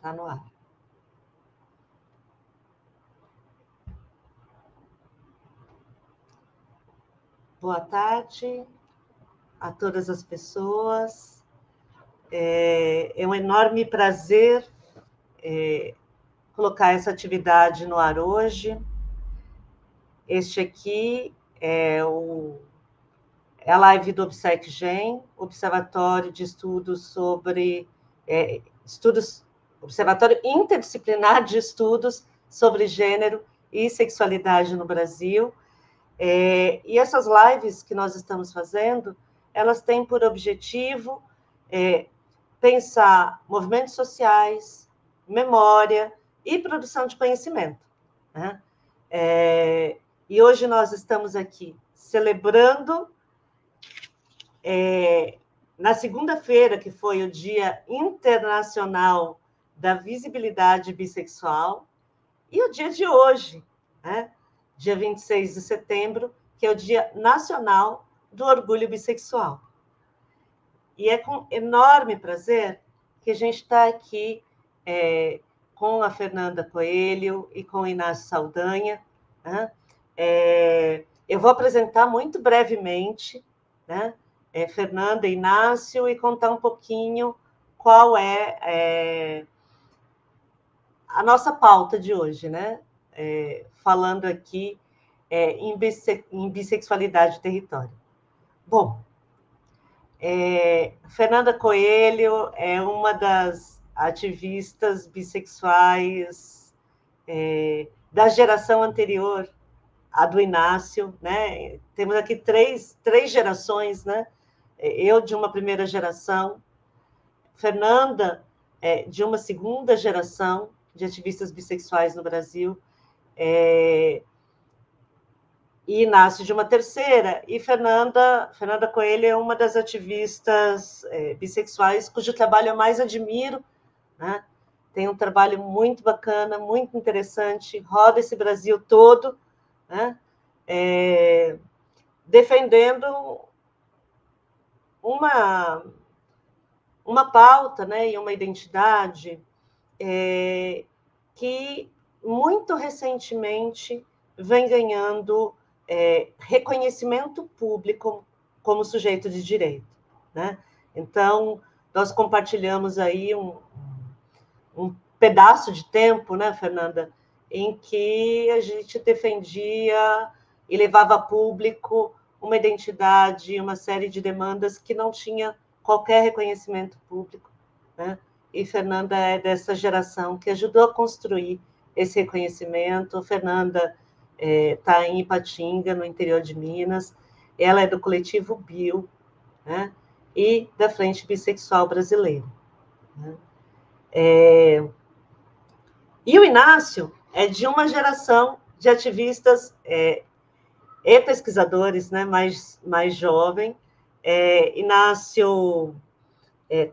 está no ar. Boa tarde a todas as pessoas. É um enorme prazer colocar essa atividade no ar hoje. Este aqui é a live do OBSEC-GEM, Observatório de Estudos sobre... Observatório Interdisciplinar de Estudos sobre Gênero e Sexualidade no Brasil. E essas lives que nós estamos fazendo, elas têm por objetivo pensar movimentos sociais, memória e produção de conhecimento, né? E hoje nós estamos aqui celebrando, na segunda-feira, que foi o Dia Internacional da Visibilidade Bissexual, e o dia de hoje, né? Dia 26 de setembro, que é o Dia Nacional do Orgulho Bissexual. E é com enorme prazer que a gente está aqui com a Fernanda Coelho e com o Inácio Saldanha, né? Eu vou apresentar muito brevemente, né? Fernanda e Inácio, e contar um pouquinho qual é a nossa pauta de hoje, né? Falando aqui em bissexualidade e território. Bom, Fernanda Coelho é uma das ativistas bissexuais da geração anterior à do Inácio, né? Temos aqui três gerações, né? Eu de uma primeira geração, Fernanda de uma segunda geração de ativistas bissexuais no Brasil, e Inácio de uma terceira, e Fernanda Coelho é uma das ativistas bissexuais cujo trabalho eu mais admiro, né? Tem um trabalho muito bacana, muito interessante, roda esse Brasil todo, né? Defendendo uma pauta, né, e uma identidade que muito recentemente vem ganhando reconhecimento público como sujeito de direito, né? Então, nós compartilhamos aí um pedaço de tempo, né, Fernanda, em que a gente defendia e levava a público uma identidade, uma série de demandas que não tinha qualquer reconhecimento público, né? E Fernanda é dessa geração que ajudou a construir esse reconhecimento. Fernanda está em Ipatinga, no interior de Minas. Ela é do coletivo Bio, né? E da Frente Bissexual Brasileira, né? E o Inácio é de uma geração de ativistas e pesquisadores, né, mais jovem. Inácio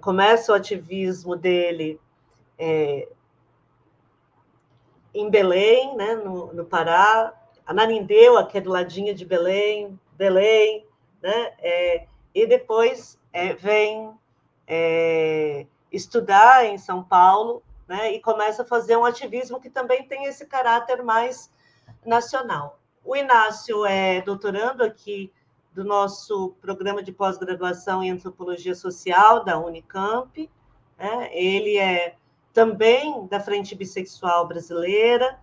começa o ativismo dele em Belém, né, no Pará, Ananindeua, que é do ladinho de Belém, né, e depois vem estudar em São Paulo, né, e começa a fazer um ativismo que também tem esse caráter mais nacional. O Inácio é doutorando aqui do nosso programa de pós-graduação em Antropologia Social da Unicamp, né? Ele é também da Frente Bissexual Brasileira,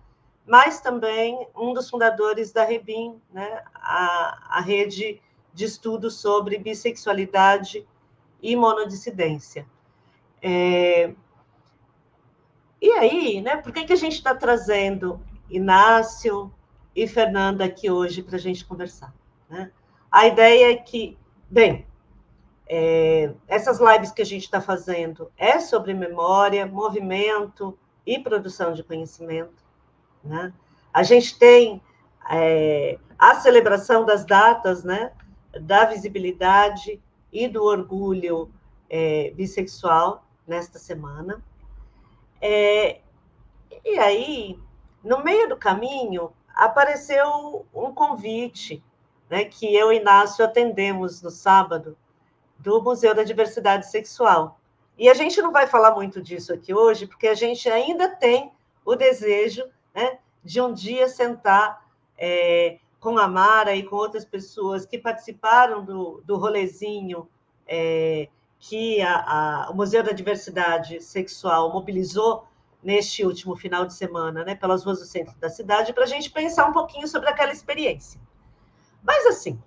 mas também um dos fundadores da REBIM, né? a rede de estudos sobre bissexualidade e monodissidência. E aí, né, por que a gente está trazendo Inácio e Fernanda aqui hoje para a gente conversar, né? A ideia é que, bem, essas lives que a gente está fazendo é sobre memória, movimento e produção de conhecimento, né? A gente tem a celebração das datas, né, da visibilidade e do orgulho bissexual nesta semana. E aí, no meio do caminho, apareceu um convite, né, que eu e Inácio atendemos no sábado, do Museu da Diversidade Sexual, E a gente não vai falar muito disso aqui hoje, porque a gente ainda tem o desejo, né, de um dia sentar com a Mara e com outras pessoas que participaram do rolezinho que o Museu da Diversidade Sexual mobilizou neste último final de semana, né, pelas ruas do centro da cidade, para a gente pensar um pouquinho sobre aquela experiência. Mas, assim,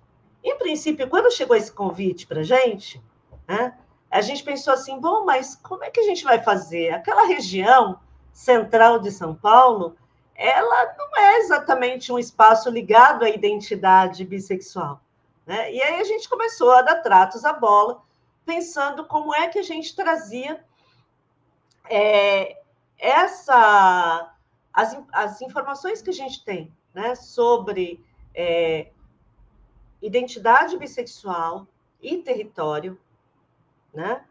em princípio, quando chegou esse convite para né, a gente pensou assim, bom, mas como é que a gente vai fazer? Aquela região central de São Paulo, ela não é exatamente um espaço ligado à identidade bissexual, né? E aí a gente começou a dar tratos à bola, pensando como é que a gente trazia as informações que a gente tem, né, sobre identidade bissexual e território, né,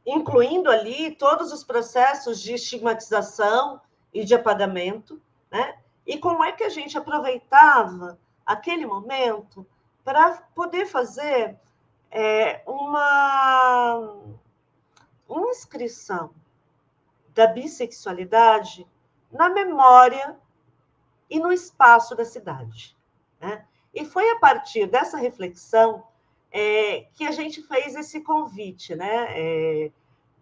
incluindo ali todos os processos de estigmatização e de apagamento, né, e como é que a gente aproveitava aquele momento para poder fazer uma inscrição da bissexualidade na memória e no espaço da cidade, né? E foi a partir dessa reflexão que a gente fez esse convite, né?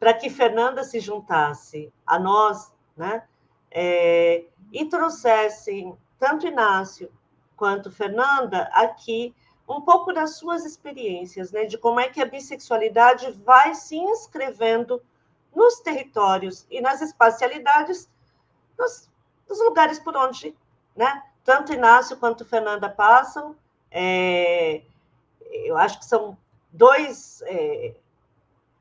Para que Fernanda se juntasse a nós, né? E trouxesse tanto Inácio quanto Fernanda aqui um pouco das suas experiências, né? De como é que a bissexualidade vai se inscrevendo nos territórios e nas espacialidades dos lugares por onde, né, tanto Inácio quanto Fernanda passam. Eu acho que são dois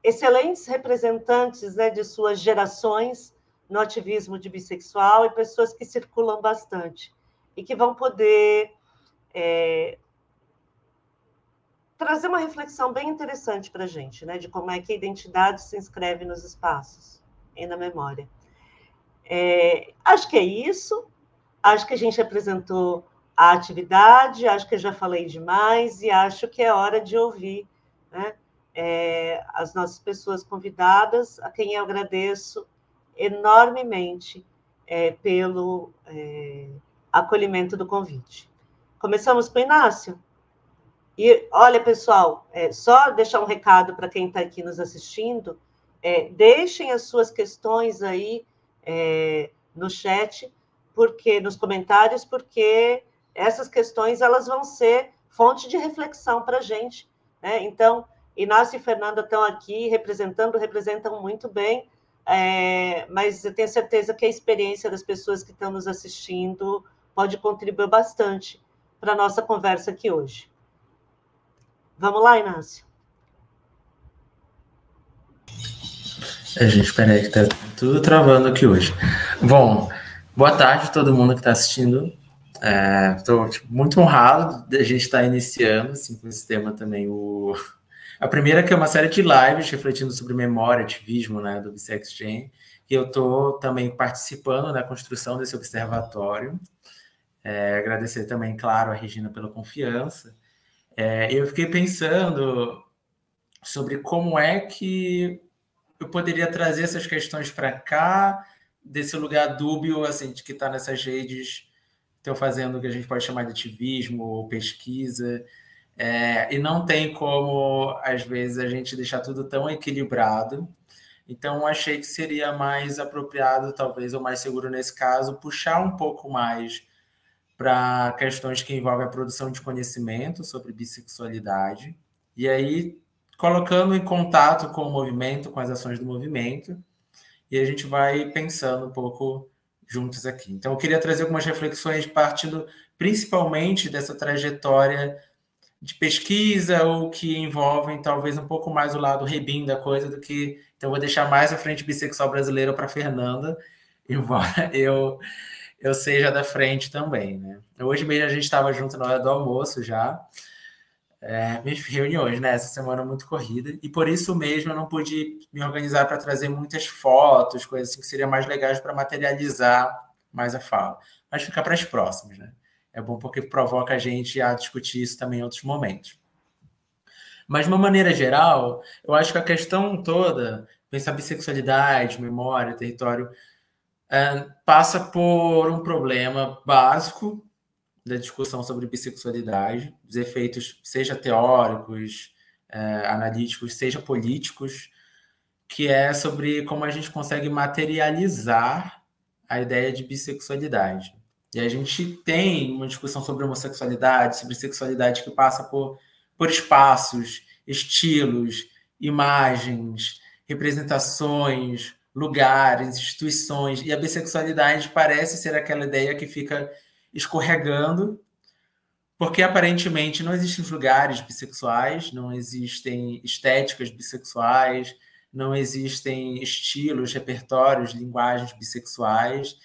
excelentes representantes, né, de suas gerações no ativismo de bissexual e pessoas que circulam bastante e que vão poder trazer uma reflexão bem interessante para a gente, né, de como é que a identidade se inscreve nos espaços e na memória. Acho que é isso. Acho que a gente apresentou a atividade, acho que eu já falei demais e acho que é hora de ouvir, né, as nossas pessoas convidadas, a quem eu agradeço enormemente pelo acolhimento do convite. Começamos com o Inácio? E, olha, pessoal, só deixar um recado para quem está aqui nos assistindo, deixem as suas questões aí no chat, nos comentários, porque essas questões elas vão ser fonte de reflexão para a gente, né? Então, Inácio e Fernanda estão aqui representam muito bem, mas eu tenho certeza que a experiência das pessoas que estão nos assistindo pode contribuir bastante para a nossa conversa aqui hoje. Vamos lá, Inácio? Gente, espera aí que tá tudo travando aqui hoje. Bom, boa tarde a todo mundo que está assistindo. Estou muito honrado de a gente estar iniciando assim, com esse tema também. A primeira que é uma série de lives refletindo sobre memória, ativismo, né, do BissexGen, e eu estou também participando da construção desse observatório. Agradecer também, claro, a Regina pela confiança. Eu fiquei pensando sobre como é que eu poderia trazer essas questões para cá, desse lugar dúbio, assim, de que está nessas redes que estão fazendo o que a gente pode chamar de ativismo ou pesquisa, e não tem como, às vezes, a gente deixar tudo tão equilibrado. Então, achei que seria mais apropriado, talvez, ou mais seguro nesse caso, puxar um pouco mais para questões que envolvem a produção de conhecimento sobre bissexualidade, e aí colocando em contato com o movimento, com as ações do movimento, e a gente vai pensando um pouco juntos aqui. Então, eu queria trazer algumas reflexões partindo principalmente dessa trajetória de pesquisa ou que envolvem talvez um pouco mais o lado rebim da coisa do que... Então, eu vou deixar mais a frente bissexual brasileira para a Fernanda, embora eu seja da frente também, né? Hoje mesmo a gente estava junto na hora do almoço já, minhas reuniões, né? Essa semana muito corrida, e por isso mesmo eu não pude me organizar para trazer muitas fotos, coisas assim que seriam mais legais para materializar mais a fala. Mas fica para as próximas, né? É bom porque provoca a gente a discutir isso também em outros momentos. Mas, de uma maneira geral, eu acho que a questão toda, pensar bissexualidade, memória, território, passa por um problema básico da discussão sobre bissexualidade, os efeitos, seja teóricos, analíticos, seja políticos, que é sobre como a gente consegue materializar a ideia de bissexualidade. E a gente tem uma discussão sobre homossexualidade, sobre sexualidade que passa por espaços, estilos, imagens, representações, lugares, instituições, e a bissexualidade parece ser aquela ideia que fica escorregando, porque aparentemente não existem lugares bissexuais, não existem estéticas bissexuais, não existem estilos, repertórios, linguagens bissexuais.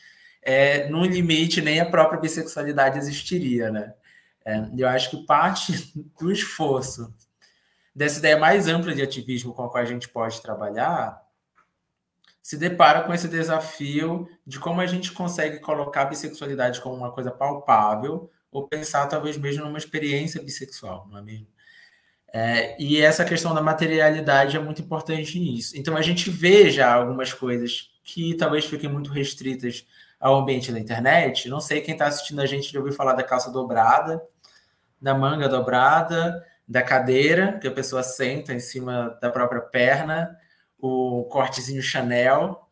No limite, nem a própria bissexualidade existiria, né? Eu acho que parte do esforço dessa ideia mais ampla de ativismo com a qual a gente pode trabalhar se depara com esse desafio de como a gente consegue colocar a bissexualidade como uma coisa palpável ou pensar talvez mesmo numa experiência bissexual, não é mesmo? E essa questão da materialidade é muito importante nisso. Então, a gente vê já algumas coisas que talvez fiquem muito restritas ao ambiente da internet. Não sei quem está assistindo a gente já ouviu falar da calça dobrada, da manga dobrada, da cadeira, que a pessoa senta em cima da própria perna, o cortezinho Chanel.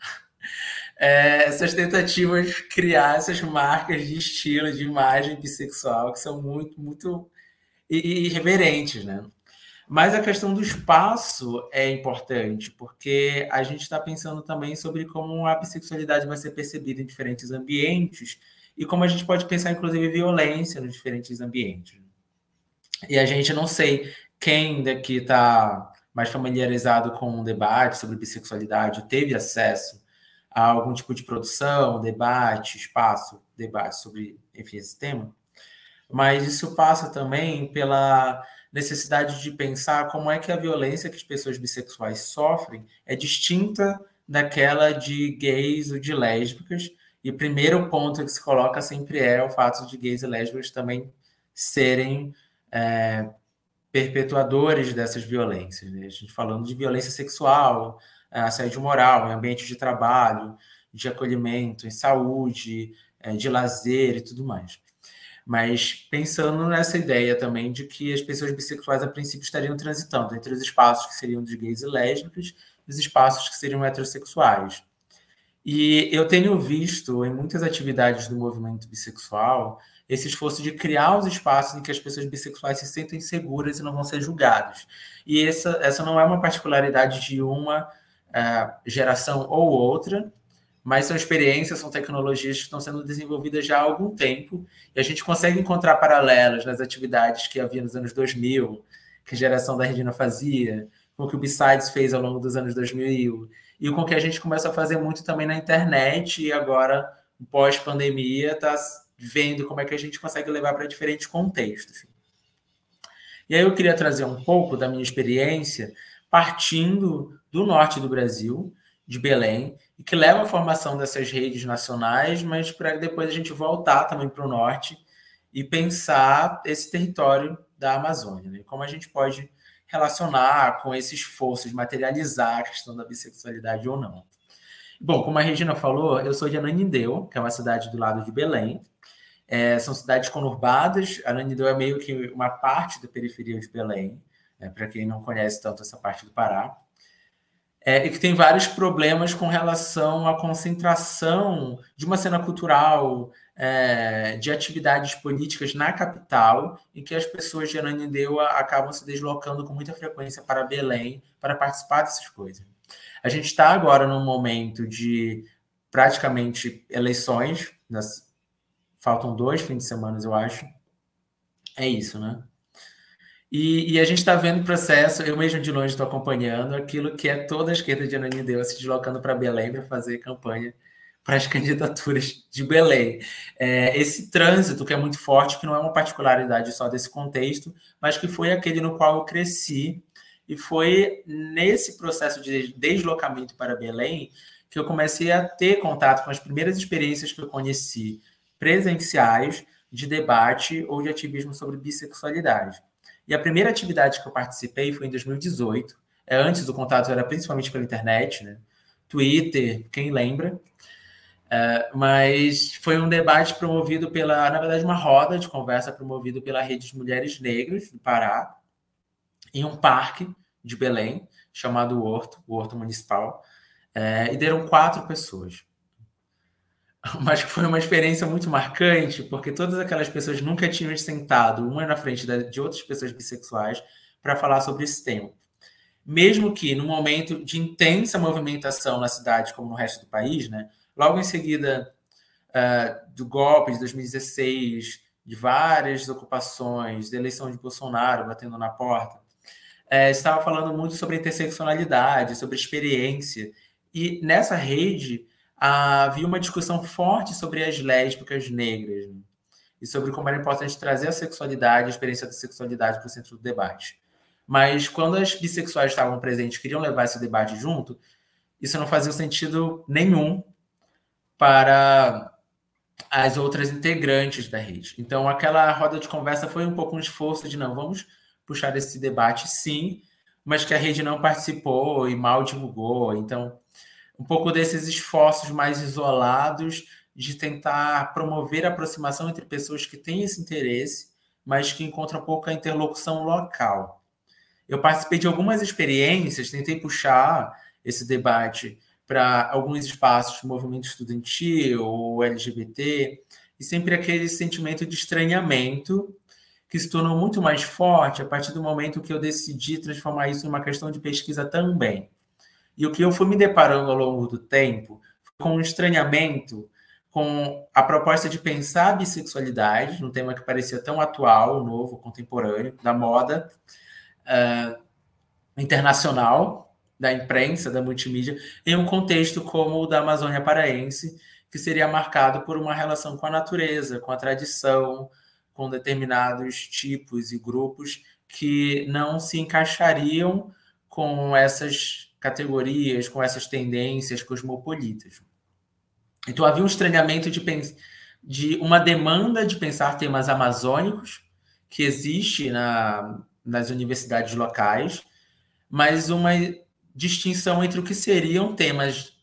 Essas tentativas de criar essas marcas de estilo, de imagem bissexual, que são muito, muito irreverentes, né? Mas a questão do espaço é importante, porque a gente está pensando também sobre como a bissexualidade vai ser percebida em diferentes ambientes e como a gente pode pensar, inclusive, violência nos diferentes ambientes. E a gente não sei quem daqui está mais familiarizado com um debate sobre bissexualidade, teve acesso a algum tipo de produção, debate, espaço, debate sobre, enfim, esse tema. Mas isso passa também pela necessidade de pensar como é que a violência que as pessoas bissexuais sofrem é distinta daquela de gays ou de lésbicas. E o primeiro ponto que se coloca sempre é o fato de gays e lésbicas também serem perpetuadores dessas violências, né? A gente falando de violência sexual, assédio moral, em ambiente de trabalho, de acolhimento, em saúde, de lazer e tudo mais. Mas pensando nessa ideia também de que as pessoas bissexuais, a princípio, estariam transitando entre os espaços que seriam de gays e lésbicas e os espaços que seriam heterossexuais. E eu tenho visto em muitas atividades do movimento bissexual esse esforço de criar os espaços em que as pessoas bissexuais se sentem seguras e não vão ser julgadas. E essa não é uma particularidade de uma geração ou outra, mas são experiências, são tecnologias que estão sendo desenvolvidas já há algum tempo, e a gente consegue encontrar paralelos nas atividades que havia nos anos 2000, que a geração da Regina fazia, com o que o B-Sides fez ao longo dos anos 2000, e com o que a gente começa a fazer muito também na internet, e agora, pós-pandemia, está vendo como é que a gente consegue levar para diferentes contextos. E aí eu queria trazer um pouco da minha experiência, partindo do norte do Brasil, de Belém, e que leva à formação dessas redes nacionais, mas para depois a gente voltar também para o norte e pensar esse território da Amazônia, né? Como a gente pode relacionar com esse esforço de materializar a questão da bissexualidade ou não. Bom, como a Regina falou, eu sou de Ananindeua, que é uma cidade do lado de Belém. São cidades conurbadas. Ananindeua é meio que uma parte da periferia de Belém, para quem não conhece tanto essa parte do Pará. E que tem vários problemas com relação à concentração de uma cena cultural, de atividades políticas na capital, em que as pessoas de Ananindeua acabam se deslocando com muita frequência para Belém para participar dessas coisas. A gente está agora num momento de praticamente eleições, faltam 2 fins de semana, eu acho. É isso, né? E a gente está vendo o processo, eu mesmo de longe estou acompanhando aquilo que é toda a esquerda de Ananindeua se deslocando para Belém para fazer campanha para as candidaturas de Belém. Esse trânsito que é muito forte, que não é uma particularidade só desse contexto, mas que foi aquele no qual eu cresci, e foi nesse processo de deslocamento para Belém que eu comecei a ter contato com as primeiras experiências que eu conheci presenciais de debate ou de ativismo sobre bissexualidade. E a primeira atividade que eu participei foi em 2018. Antes o contato era principalmente pela internet, né? Twitter, quem lembra? Mas foi um debate promovido na verdade, uma roda de conversa promovida pela Rede de Mulheres Negras do Pará, em um parque de Belém, chamado o Horto Municipal, e deram 4 pessoas. Mas foi uma experiência muito marcante, porque todas aquelas pessoas nunca tinham sentado uma na frente de outras pessoas bissexuais para falar sobre esse tema. Mesmo que no momento de intensa movimentação na cidade, como no resto do país, né, logo em seguida do golpe de 2016, de várias ocupações, da eleição de Bolsonaro batendo na porta, estava falando muito sobre interseccionalidade, sobre experiência. E nessa rede havia uma discussão forte sobre as lésbicas negras, né? E sobre como era importante trazer a sexualidade, a experiência da sexualidade para o centro do debate. Mas quando as bissexuais estavam presentes, queriam levar esse debate junto, isso não fazia sentido nenhum para as outras integrantes da rede. Então, aquela roda de conversa foi um pouco um esforço de, não, vamos puxar esse debate, sim, mas que a rede não participou e mal divulgou. Então, um pouco desses esforços mais isolados de tentar promover a aproximação entre pessoas que têm esse interesse, mas que encontram pouca interlocução local. Eu participei de algumas experiências, tentei puxar esse debate para alguns espaços de movimento estudantil ou LGBT, e sempre aquele sentimento de estranhamento que se tornou muito mais forte a partir do momento que eu decidi transformar isso em uma questão de pesquisa também. E o que eu fui me deparando ao longo do tempo foi com um estranhamento com a proposta de pensar a bissexualidade, um tema que parecia tão atual, novo, contemporâneo, da moda internacional, da imprensa, da multimídia, em um contexto como o da Amazônia Paraense, que seria marcado por uma relação com a natureza, com a tradição, com determinados tipos e grupos que não se encaixariam com essas categorias, com essas tendências cosmopolitas. Então havia um estranhamento de uma demanda de pensar temas amazônicos que existe nas universidades locais, mas uma distinção entre o que seriam temas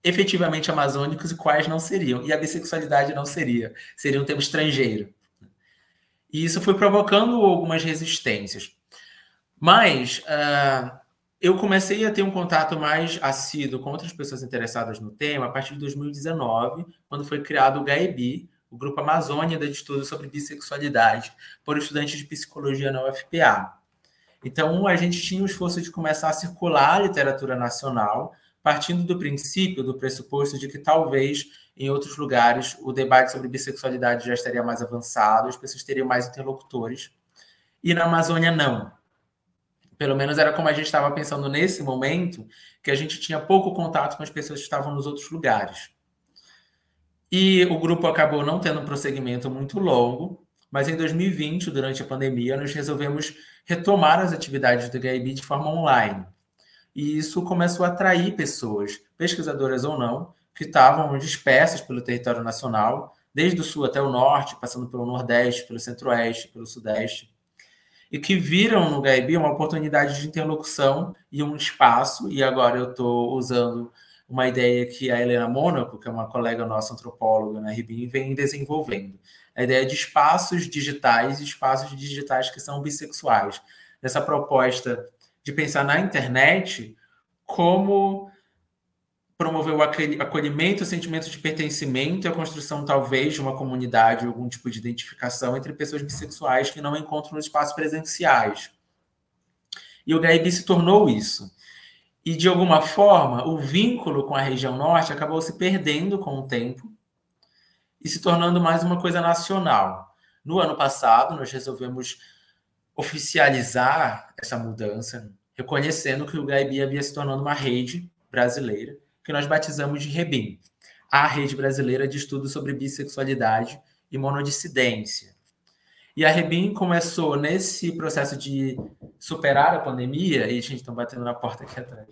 efetivamente amazônicos e quais não seriam. E a bissexualidade não seria um tema estrangeiro. E isso foi provocando algumas resistências. Mas eu comecei a ter um contato mais assíduo com outras pessoas interessadas no tema a partir de 2019, quando foi criado o GAEBI, o Grupo Amazônia de Estudos sobre Bissexualidade, por estudantes de psicologia na UFPA. Então, a gente tinha o esforço de começar a circular a literatura nacional, partindo do princípio, do pressuposto de que talvez em outros lugares o debate sobre bissexualidade já estaria mais avançado, as pessoas teriam mais interlocutores, e na Amazônia não. Pelo menos era como a gente estava pensando nesse momento, que a gente tinha pouco contato com as pessoas que estavam nos outros lugares. E o grupo acabou não tendo um prosseguimento muito longo, mas em 2020, durante a pandemia, nós resolvemos retomar as atividades do GAEBI de forma online. E isso começou a atrair pessoas, pesquisadoras ou não, que estavam dispersas pelo território nacional, desde o sul até o norte, passando pelo nordeste, pelo centro-oeste, pelo sudeste, e que viram no GAEBI uma oportunidade de interlocução e um espaço, e agora eu estou usando uma ideia que a Helena Mônaco, que é uma colega nossa antropóloga na RIBIM, vem desenvolvendo. A ideia de espaços digitais e espaços digitais que são bissexuais. Essa proposta de pensar na internet como promover o acolhimento, o sentimento de pertencimento e a construção, talvez, de uma comunidade, algum tipo de identificação entre pessoas bissexuais que não encontram espaços presenciais. E o GAEBI se tornou isso. E, de alguma forma, o vínculo com a região norte acabou se perdendo com o tempo e se tornando mais uma coisa nacional. No ano passado, nós resolvemos oficializar essa mudança, reconhecendo que o GAEBI havia se tornando uma rede brasileira, que nós batizamos de REBIM, a Rede Brasileira de Estudos sobre Bissexualidade e Monodissidência. E a REBIM começou nesse processo de superar a pandemia, e a gente está batendo na porta aqui atrás.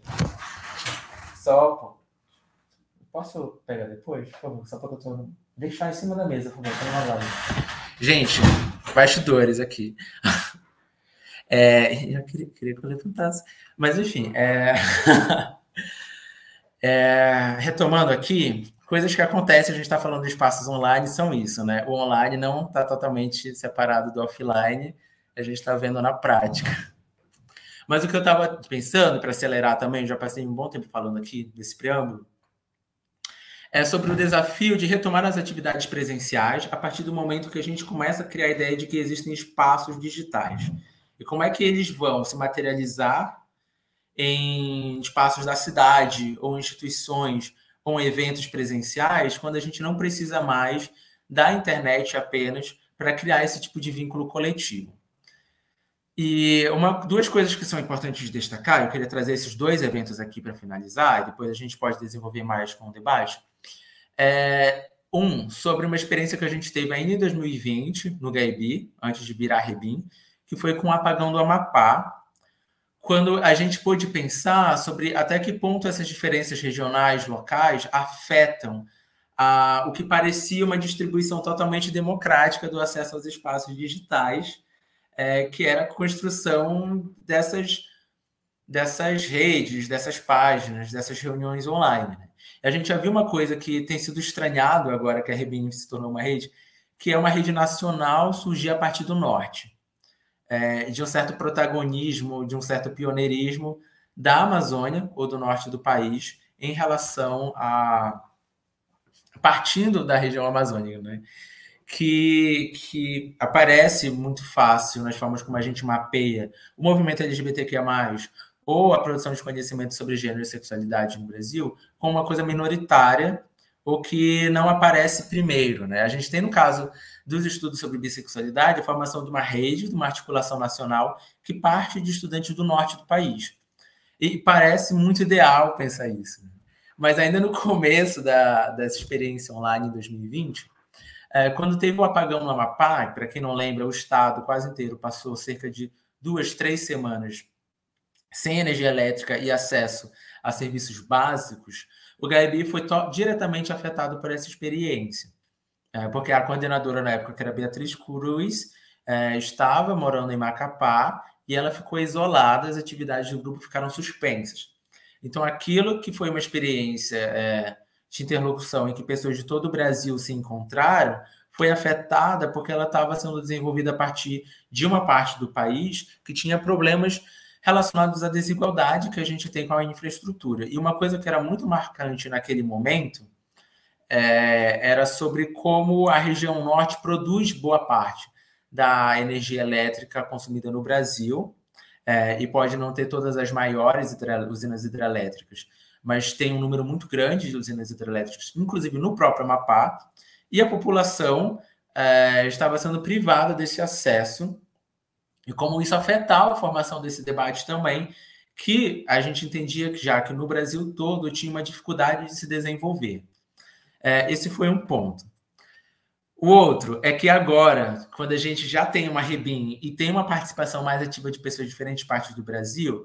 Posso pegar depois, por favor? Só para eu tô... deixar em cima da mesa, por favor. Gente, bastidores aqui. Eu queria que eu levantasse. Mas, enfim, retomando aqui, coisas que acontecem, a gente está falando de espaços online, são isso, né? O online não está totalmente separado do offline, a gente está vendo na prática. Mas o que eu estava pensando, para acelerar também, já passei um bom tempo falando aqui desse preâmbulo, é sobre o desafio de retomar as atividades presenciais a partir do momento que a gente começa a criar a ideia de que existem espaços digitais. E como é que eles vão se materializar em espaços da cidade, ou instituições, ou eventos presenciais, quando a gente não precisa mais da internet apenas para criar esse tipo de vínculo coletivo. E duas coisas que são importantes de destacar, eu queria trazer esses dois eventos aqui para finalizar, e depois a gente pode desenvolver mais com o debate. Sobre uma experiência que a gente teve ainda em 2020, no Gaibi, antes de virar Rebim, que foi com o apagão do Amapá, quando a gente pôde pensar sobre até que ponto essas diferenças regionais, locais, afetam o que parecia uma distribuição totalmente democrática do acesso aos espaços digitais, que era a construção dessas redes, dessas páginas, dessas reuniões online. A gente já viu uma coisa que tem sido estranhado agora que a Rebim se tornou uma rede, que é uma rede nacional surgir a partir do norte. De um certo protagonismo, de um certo pioneirismo da Amazônia ou do norte do país em relação partindo da região amazônica, né? Que aparece muito fácil nas formas como a gente mapeia o movimento LGBTQIA+, ou a produção de conhecimento sobre gênero e sexualidade no Brasil, como uma coisa minoritária ou que não aparece primeiro, né? A gente tem, no caso dos estudos sobre bissexualidade, a formação de uma rede, de uma articulação nacional que parte de estudantes do norte do país. E parece muito ideal pensar isso. Mas ainda no começo dessa experiência online em 2020, quando teve o apagão no Amapá, para quem não lembra, o estado quase inteiro passou cerca de 2-3 semanas sem energia elétrica e acesso a serviços básicos, o Gaibi foi diretamente afetado por essa experiência. Porque a coordenadora na época, que era Beatriz Cruz, estava morando em Macapá e ela ficou isolada, as atividades do grupo ficaram suspensas. Então, aquilo que foi uma experiência de interlocução em que pessoas de todo o Brasil se encontraram, foi afetada porque ela estava sendo desenvolvida a partir de uma parte do país que tinha problemas relacionados à desigualdade que a gente tem com a infraestrutura. E uma coisa que era muito marcante naquele momento era sobre como a região norte produz boa parte da energia elétrica consumida no Brasil, e pode não ter todas as maiores usinas hidrelétricas, mas tem um número muito grande de usinas hidrelétricas, inclusive no próprio Amapá, e a população estava sendo privada desse acesso, e como isso afetava a formação desse debate também, que a gente entendia que já que no Brasil todo tinha uma dificuldade de se desenvolver. Esse foi um ponto. O outro é que agora, quando a gente já tem uma Rebim e tem uma participação mais ativa de pessoas de diferentes partes do Brasil,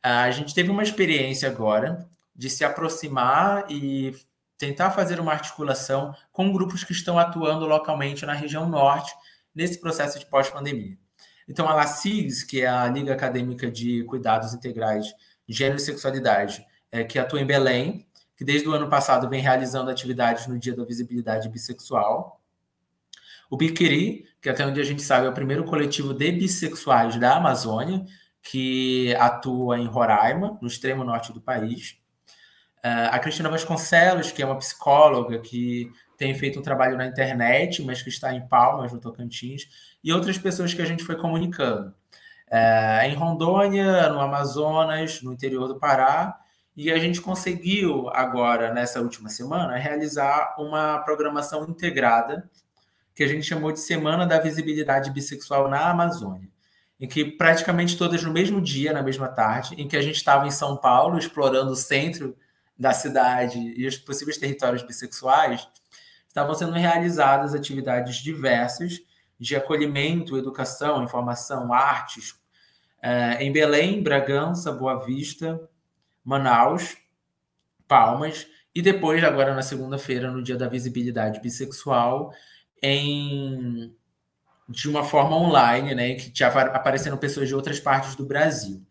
a gente teve uma experiência agora de se aproximar e tentar fazer uma articulação com grupos que estão atuando localmente na região norte, nesse processo de pós-pandemia. Então, a LACIS, que é a Liga Acadêmica de Cuidados Integrais de Gênero e Sexualidade, que atua em Belém, que desde o ano passado vem realizando atividades no Dia da Visibilidade Bissexual. O Biquiri, que até onde a gente sabe é o primeiro coletivo de bissexuais da Amazônia, que atua em Roraima, no extremo norte do país. A Cristina Vasconcelos, que é uma psicóloga que tem feito um trabalho na internet, mas que está em Palmas, no Tocantins, e outras pessoas que a gente foi comunicando. Em Rondônia, no Amazonas, no interior do Pará, e a gente conseguiu agora, nessa última semana, realizar uma programação integrada, que a gente chamou de Semana da Visibilidade Bissexual na Amazônia, em que praticamente todas no mesmo dia, na mesma tarde, em que a gente estava em São Paulo, explorando o centro da cidade e os possíveis territórios bissexuais, estavam sendo realizadas atividades diversas de acolhimento, educação, informação, artes, em Belém, Bragança, Boa Vista, Manaus, Palmas, e depois, agora na segunda-feira, no Dia da Visibilidade Bissexual, em de uma forma online, né, que já aparecendo pessoas de outras partes do Brasil.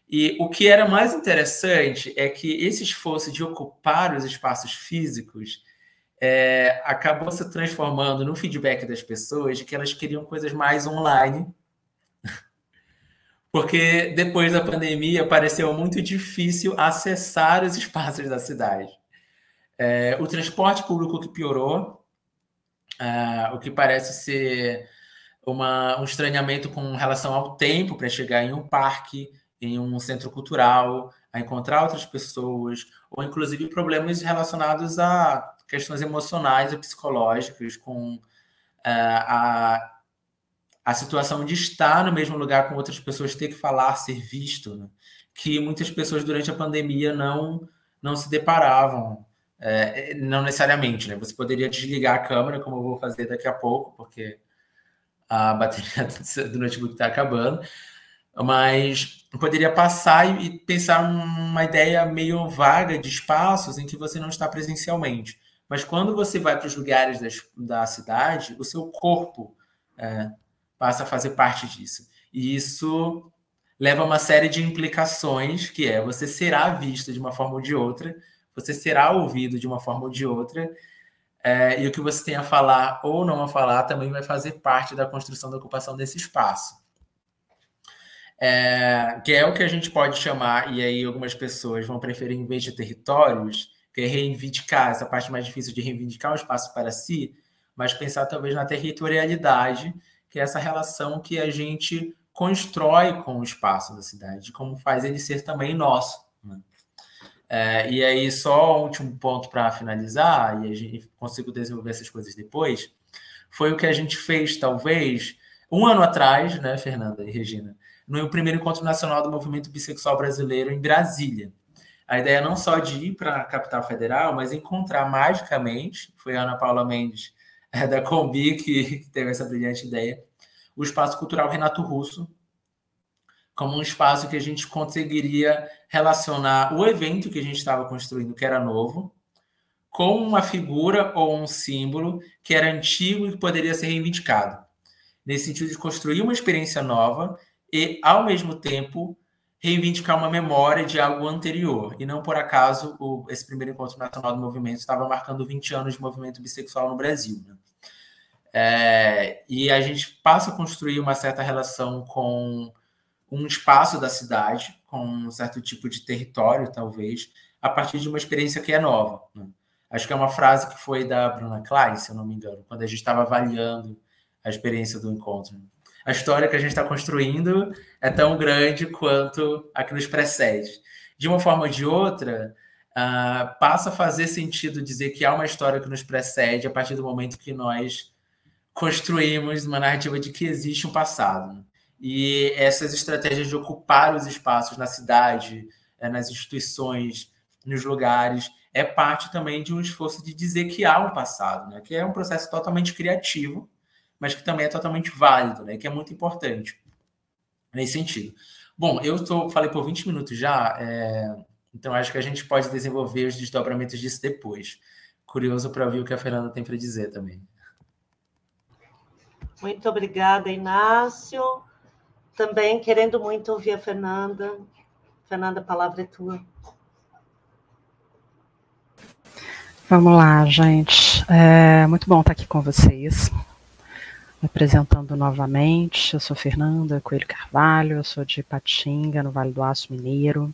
E o que era mais interessante é que esse esforço de ocupar os espaços físicos acabou se transformando no feedback das pessoas de que elas queriam coisas mais online, porque depois da pandemia pareceu muito difícil acessar os espaços da cidade. O transporte público que piorou, o que parece ser um estranhamento com relação ao tempo para chegar em um parque, em um centro cultural, a encontrar outras pessoas, ou inclusive problemas relacionados a questões emocionais e psicológicas, com a situação de estar no mesmo lugar com outras pessoas, ter que falar, ser visto, né? Que muitas pessoas durante a pandemia não se deparavam, não necessariamente, né? Você poderia desligar a câmera, como eu vou fazer daqui a pouco, porque a bateria do notebook está acabando, mas poderia passar e pensar uma ideia meio vaga de espaços em que você não está presencialmente. Mas quando você vai para os lugares da cidade, o seu corpo passa a fazer parte disso. E isso leva a uma série de implicações, que você será visto de uma forma ou de outra, você será ouvido de uma forma ou de outra, e o que você tem a falar ou não a falar também vai fazer parte da construção da ocupação desse espaço. Que é o que a gente pode chamar, e aí algumas pessoas vão preferir, em vez de territórios, que é reivindicar, essa parte mais difícil de reivindicar um espaço para si, mas pensar talvez na territorialidade, que é essa relação que a gente constrói com o espaço da cidade, como faz ele ser também nosso, né? E aí, só um último ponto para finalizar, e a gente consigo desenvolver essas coisas depois, foi o que a gente fez, talvez, um ano atrás, né, Fernanda e Regina, no primeiro encontro nacional do movimento bissexual brasileiro em Brasília. A ideia não só de ir para a capital federal, mas encontrar magicamente, foi a Ana Paula Mendes, da Combi, que teve essa brilhante ideia, o Espaço Cultural Renato Russo, como um espaço que a gente conseguiria relacionar o evento que a gente estava construindo, que era novo, com uma figura ou um símbolo que era antigo e que poderia ser reivindicado. Nesse sentido de construir uma experiência nova e, ao mesmo tempo, reivindicar uma memória de algo anterior. E não por acaso esse primeiro encontro nacional do movimento estava marcando 20 anos de movimento bissexual no Brasil, né? E a gente passa a construir uma certa relação com um espaço da cidade, com um certo tipo de território, talvez, a partir de uma experiência que é nova, né? Acho que é uma frase que foi da Bruna Klein, se eu não me engano, quando a gente estava avaliando a experiência do encontro. A história que a gente está construindo é tão grande quanto a que nos precede. De uma forma ou de outra, passa a fazer sentido dizer que há uma história que nos precede a partir do momento que nós construímos uma narrativa de que existe um passado, né? E essas estratégias de ocupar os espaços na cidade, nas instituições, nos lugares, é parte também de um esforço de dizer que há um passado, né? Que é um processo totalmente criativo, mas que também é totalmente válido, né? Que é muito importante nesse sentido. Bom, falei por 20 minutos já, então acho que a gente pode desenvolver os desdobramentos disso depois. Curioso para ouvir o que a Fernanda tem para dizer também. Muito obrigada, Inácio. Também querendo muito ouvir a Fernanda. Fernanda, a palavra é tua. Vamos lá, gente. É muito bom estar aqui com vocês. Me apresentando novamente, eu sou Fernanda Coelho Carvalho, eu sou de Ipatinga, no Vale do Aço Mineiro.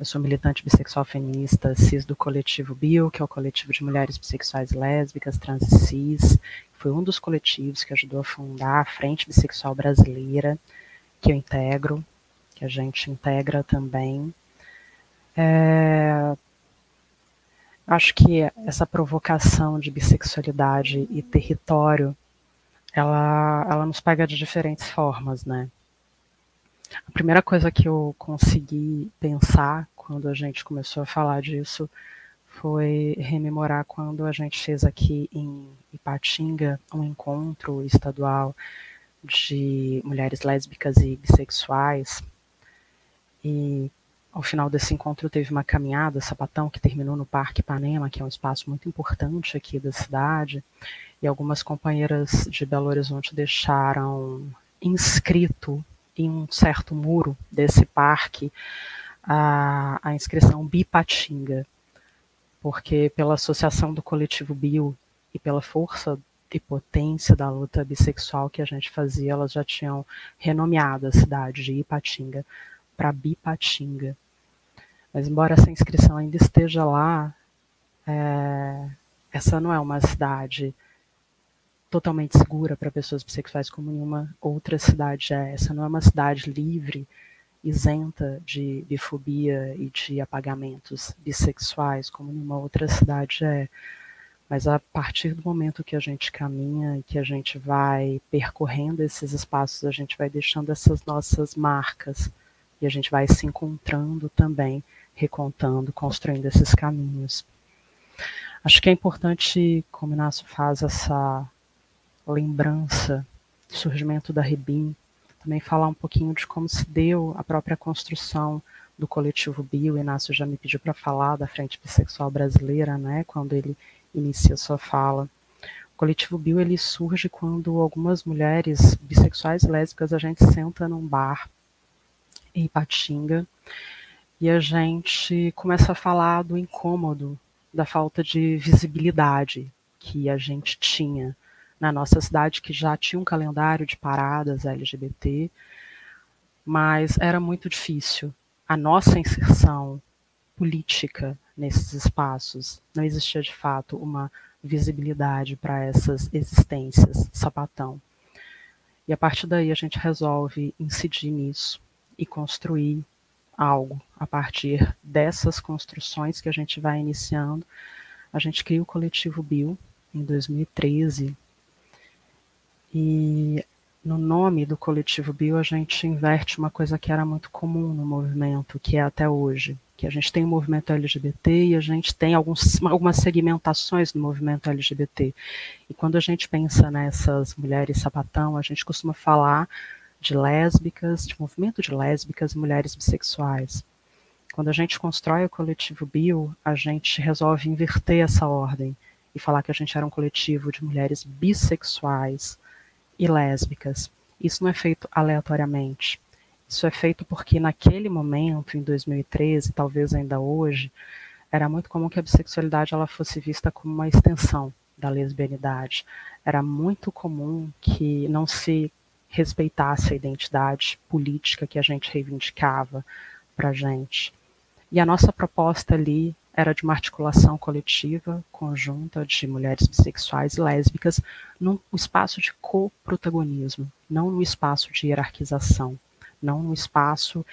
Eu sou militante bissexual feminista cis do coletivo BIO, que é o coletivo de mulheres bissexuais lésbicas, trans e cis. Foi um dos coletivos que ajudou a fundar a Frente Bissexual Brasileira, que eu integro, que a gente integra também. Acho que essa provocação de bissexualidade e território, ela nos pega de diferentes formas, né? A primeira coisa que eu consegui pensar quando a gente começou a falar disso foi rememorar quando a gente fez aqui em Ipatinga um encontro estadual de mulheres lésbicas e bissexuais, e ao final desse encontro teve uma caminhada sapatão que terminou no Parque Ipanema, que é um espaço muito importante aqui da cidade, e algumas companheiras de Belo Horizonte deixaram inscrito em um certo muro desse parque a inscrição Bipatinga, porque pela associação do coletivo Bio e pela força e potência da luta bissexual que a gente fazia, elas já tinham renomeado a cidade de Ipatinga para Bipatinga. Mas embora essa inscrição ainda esteja lá, essa não é uma cidade totalmente segura para pessoas bissexuais como nenhuma outra cidade é. Essa não é uma cidade livre, isenta de bifobia e de apagamentos bissexuais como nenhuma outra cidade é. Mas a partir do momento que a gente caminha e que a gente vai percorrendo esses espaços, a gente vai deixando essas nossas marcas e a gente vai se encontrando também, recontando, construindo esses caminhos. Acho que é importante, como o Inácio faz essa lembrança do surgimento da Rebim, também falar um pouquinho de como se deu a própria construção do coletivo Bio. O Inácio já me pediu para falar da Frente Bissexual Brasileira, né, quando ele inicia sua fala. O coletivo Bio ele surge quando algumas mulheres bissexuais e lésbicas, a gente senta num bar em Ipatinga e a gente começa a falar do incômodo, da falta de visibilidade que a gente tinha na nossa cidade, que já tinha um calendário de paradas LGBT, mas era muito difícil. A nossa inserção política nesses espaços, não existia de fato uma visibilidade para essas existências sapatão. E a partir daí a gente resolve incidir nisso e construir algo. A partir dessas construções que a gente vai iniciando, a gente cria o coletivo Bio em 2013, e no nome do coletivo Bio a gente inverte uma coisa que era muito comum no movimento, que é até hoje, que a gente tem o movimento LGBT e a gente tem algumas segmentações no movimento LGBT. E quando a gente pensa nessas mulheres sapatão, a gente costuma falar de lésbicas, de movimento de lésbicas e mulheres bissexuais. Quando a gente constrói o coletivo Bio, a gente resolve inverter essa ordem e falar que a gente era um coletivo de mulheres bissexuais e lésbicas. Isso não é feito aleatoriamente. Isso é feito porque naquele momento, em 2013, talvez ainda hoje, era muito comum que a bissexualidade ela fosse vista como uma extensão da lesbianidade. Era muito comum que não se respeitasse a identidade política que a gente reivindicava para a gente. E a nossa proposta ali era de uma articulação coletiva, conjunta, de mulheres bissexuais e lésbicas, num espaço de coprotagonismo, não num espaço de hierarquização, não num espaço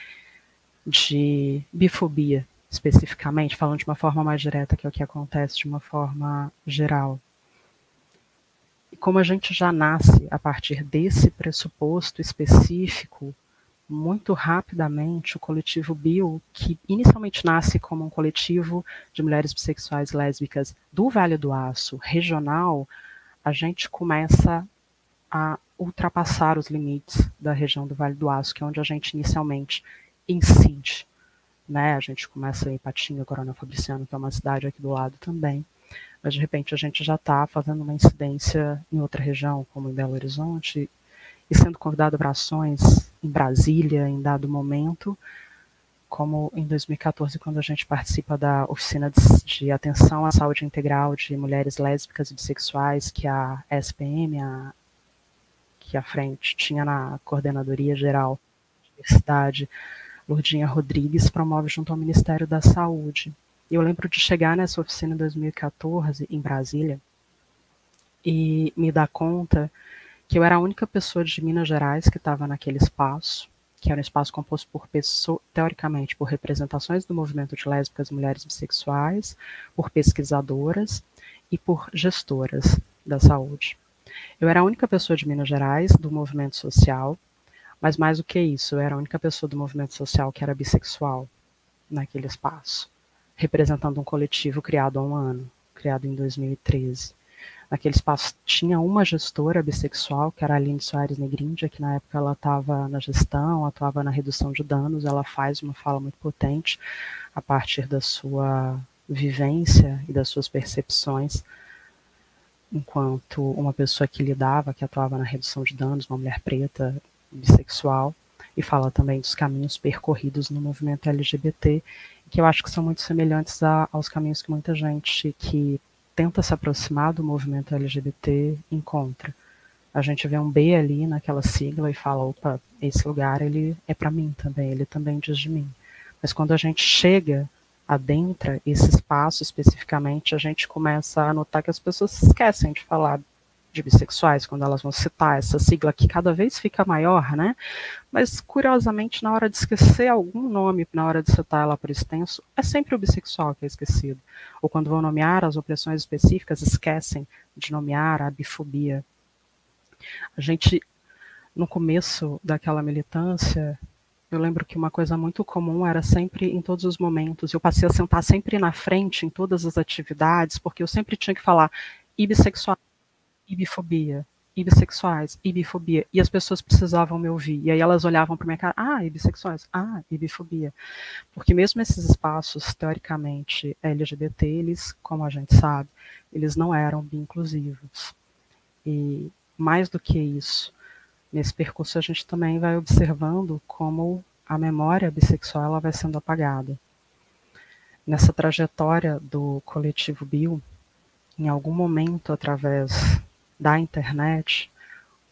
de bifobia, especificamente, falando de uma forma mais direta, que é o que acontece de uma forma geral. E como a gente já nasce a partir desse pressuposto específico, muito rapidamente o coletivo Bio, que inicialmente nasce como um coletivo de mulheres bissexuais e lésbicas do Vale do Aço regional, a gente começa a ultrapassar os limites da região do Vale do Aço, que é onde a gente inicialmente incide. Né? A gente começa em Ipatinga, Coronel Fabriciano, que é uma cidade aqui do lado também, mas de repente a gente já está fazendo uma incidência em outra região, como em Belo Horizonte, e sendo convidado para ações em Brasília, em dado momento, como em 2014, quando a gente participa da oficina de atenção à saúde integral de mulheres lésbicas e bissexuais, que a SPM, que a frente tinha na Coordenadoria Geral da Diversidade, Lourdinha Rodrigues, promove junto ao Ministério da Saúde. E eu lembro de chegar nessa oficina em 2014, em Brasília, e me dar conta que eu era a única pessoa de Minas Gerais que estava naquele espaço, que era um espaço composto por pessoas, teoricamente, por representações do movimento de lésbicas e mulheres bissexuais, por pesquisadoras e por gestoras da saúde. Eu era a única pessoa de Minas Gerais do movimento social, mas mais do que isso, eu era a única pessoa do movimento social que era bissexual naquele espaço, representando um coletivo criado há um ano, criado em 2013. Naquele espaço tinha uma gestora bissexual, que era a Aline Soares Negrindia, que na época ela estava na gestão, atuava na redução de danos. Ela faz uma fala muito potente a partir da sua vivência e das suas percepções enquanto uma pessoa que lidava, que atuava na redução de danos, uma mulher preta, bissexual, e fala também dos caminhos percorridos no movimento LGBT, que eu acho que são muito semelhantes aos caminhos que muita gente que tenta se aproximar do movimento LGBT encontra. A gente vê um B ali naquela sigla e fala, opa, esse lugar ele é para mim também, ele também diz de mim. Mas quando a gente chega, adentra esse espaço especificamente, a gente começa a notar que as pessoas esquecem de falar de bissexuais quando elas vão citar essa sigla que cada vez fica maior, né? Mas, curiosamente, na hora de esquecer algum nome, na hora de citar ela por extenso, é sempre o bissexual que é esquecido. Ou quando vão nomear as opressões específicas, esquecem de nomear a bifobia. A gente, no começo daquela militância, eu lembro que uma coisa muito comum era sempre, em todos os momentos, eu passei a sentar sempre na frente em todas as atividades, porque eu sempre tinha que falar e bissexual, e bifobia, e bissexuais, e bifobia, e as pessoas precisavam me ouvir, e aí elas olhavam para minha cara, e bissexuais, e bifobia, porque mesmo esses espaços, teoricamente, LGBT, eles, como a gente sabe, eles não eram bi-inclusivos, e mais do que isso, nesse percurso a gente também vai observando como a memória bissexual ela vai sendo apagada. Nessa trajetória do coletivo Bio, em algum momento, através da internet,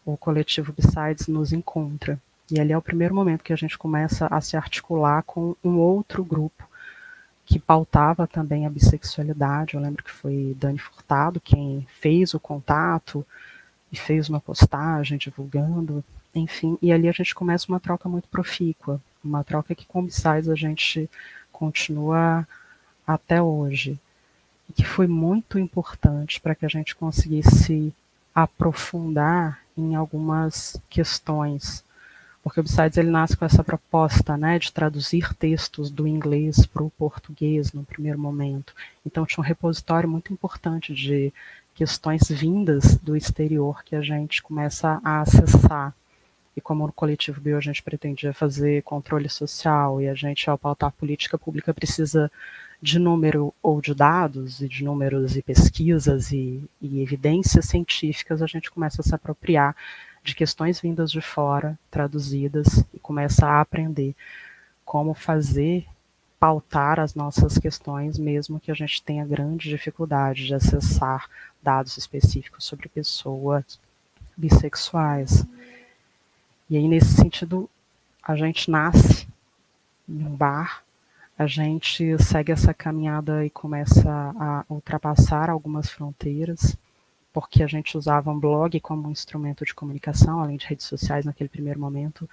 o coletivo B-Sides nos encontra. E ali é o primeiro momento que a gente começa a se articular com um outro grupo que pautava também a bissexualidade. Eu lembro que foi Dani Furtado quem fez o contato e fez uma postagem divulgando, enfim, e ali a gente começa uma troca muito profícua, uma troca que com o B-Sides a gente continua até hoje, e que foi muito importante para que a gente conseguisse aprofundar em algumas questões, porque o B-Sides ele nasce com essa proposta, né, de traduzir textos do inglês para o português no primeiro momento. Então tinha um repositório muito importante de questões vindas do exterior que a gente começa a acessar. E como no coletivo Bio a gente pretendia fazer controle social e a gente, ao pautar política pública, precisa de número ou de dados, e de números e pesquisas e evidências científicas, a gente começa a se apropriar de questões vindas de fora, traduzidas, e começa a aprender como fazer, pautar as nossas questões, mesmo que a gente tenha grande dificuldade de acessar dados específicos sobre pessoas bissexuais. E aí, nesse sentido, a gente nasce em um bar, a gente segue essa caminhada e começa a ultrapassar algumas fronteiras, porque a gente usava um blog como um instrumento de comunicação, além de redes sociais naquele primeiro momento,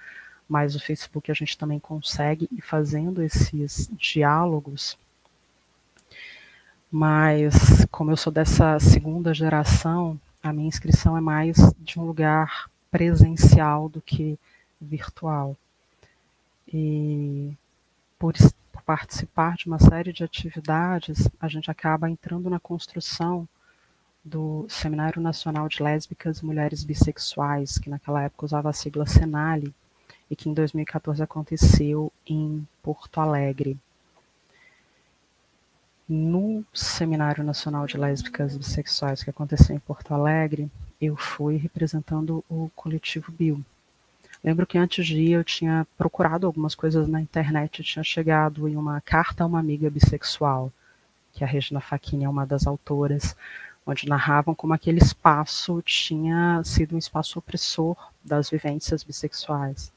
mas o Facebook a gente também consegue ir fazendo esses diálogos. Mas, como eu sou dessa segunda geração, a minha inscrição é mais de um lugar presencial do que virtual. E por participar de uma série de atividades, a gente acaba entrando na construção do Seminário Nacional de Lésbicas e Mulheres Bissexuais, que naquela época usava a sigla SENALI, e que em 2014 aconteceu em Porto Alegre. No Seminário Nacional de Lésbicas e Bissexuais que aconteceu em Porto Alegre, eu fui representando o coletivo Bio. Lembro que antes de ir eu tinha procurado algumas coisas na internet, tinha chegado em uma carta a uma amiga bissexual, que a Regina Facchini é uma das autoras, onde narravam como aquele espaço tinha sido um espaço opressor das vivências bissexuais.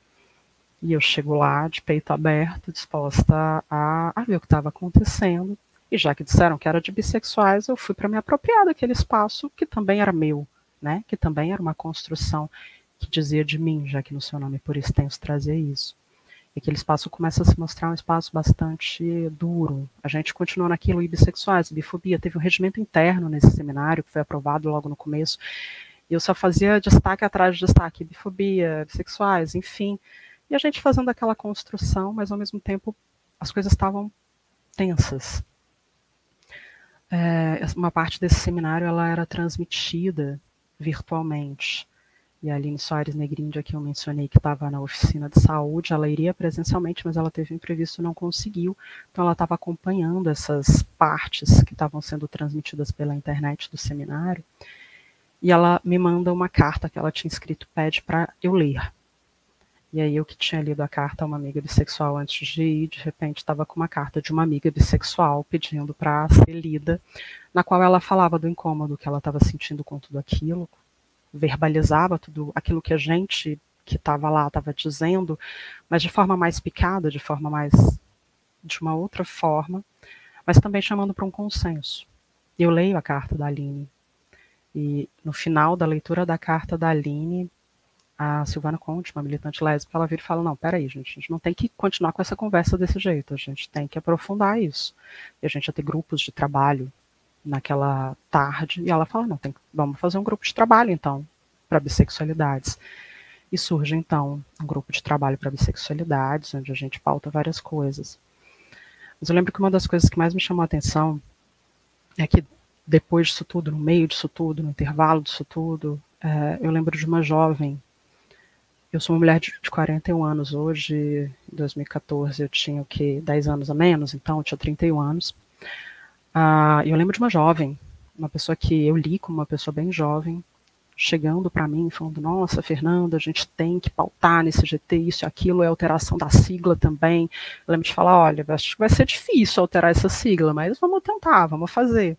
E eu chego lá de peito aberto, disposta a ver o que estava acontecendo, e já que disseram que era de bissexuais, eu fui para me apropriar daquele espaço que também era meu, né? Que também era uma construção que dizia de mim, já que no seu nome por extenso trazia isso. E aquele espaço começa a se mostrar um espaço bastante duro. A gente continua naquilo, e bissexuais, bifobia, teve um regimento interno nesse seminário, que foi aprovado logo no começo, e eu só fazia destaque atrás de destaque, bifobia, bissexuais, enfim. E a gente fazendo aquela construção, mas ao mesmo tempo as coisas estavam tensas. uma parte desse seminário ela era transmitida virtualmente. E a Aline Soares Negrindi, que eu mencionei, que estava na oficina de saúde, ela iria presencialmente, mas ela teve um imprevisto e não conseguiu. Então ela estava acompanhando essas partes que estavam sendo transmitidas pela internet do seminário. E ela me manda uma carta que ela tinha escrito, pede para eu ler. E aí eu que tinha lido a carta a uma amiga bissexual antes de ir, de repente estava com uma carta de uma amiga bissexual pedindo para ser lida, na qual ela falava do incômodo que ela estava sentindo com tudo aquilo, verbalizava tudo aquilo que a gente que estava lá estava dizendo, mas de forma mais picada, de uma outra forma, mas também chamando para um consenso. Eu leio a carta da Aline, e no final da leitura da carta da Aline, a Silvana Conte, uma militante lésbica, ela vira e fala, não, peraí, gente, a gente não tem que continuar com essa conversa desse jeito, a gente tem que aprofundar isso. E a gente ia ter grupos de trabalho naquela tarde, e ela fala, não, vamos fazer um grupo de trabalho, então, para bissexualidades. E surge, então, um grupo de trabalho para bissexualidades, onde a gente pauta várias coisas. Mas eu lembro que uma das coisas que mais me chamou a atenção é que depois disso tudo, no meio disso tudo, no intervalo disso tudo, eu lembro de uma jovem. Eu sou uma mulher de 41 anos hoje, em 2014 eu tinha 10 anos a menos, então eu tinha 31 anos. Eu lembro de uma jovem, uma pessoa que eu li como uma pessoa bem jovem, chegando para mim falando, nossa, Fernanda, a gente tem que pautar nesse GT, isso e aquilo, é alteração da sigla também. Eu lembro de falar, olha, acho que vai ser difícil alterar essa sigla, mas vamos tentar, vamos fazer.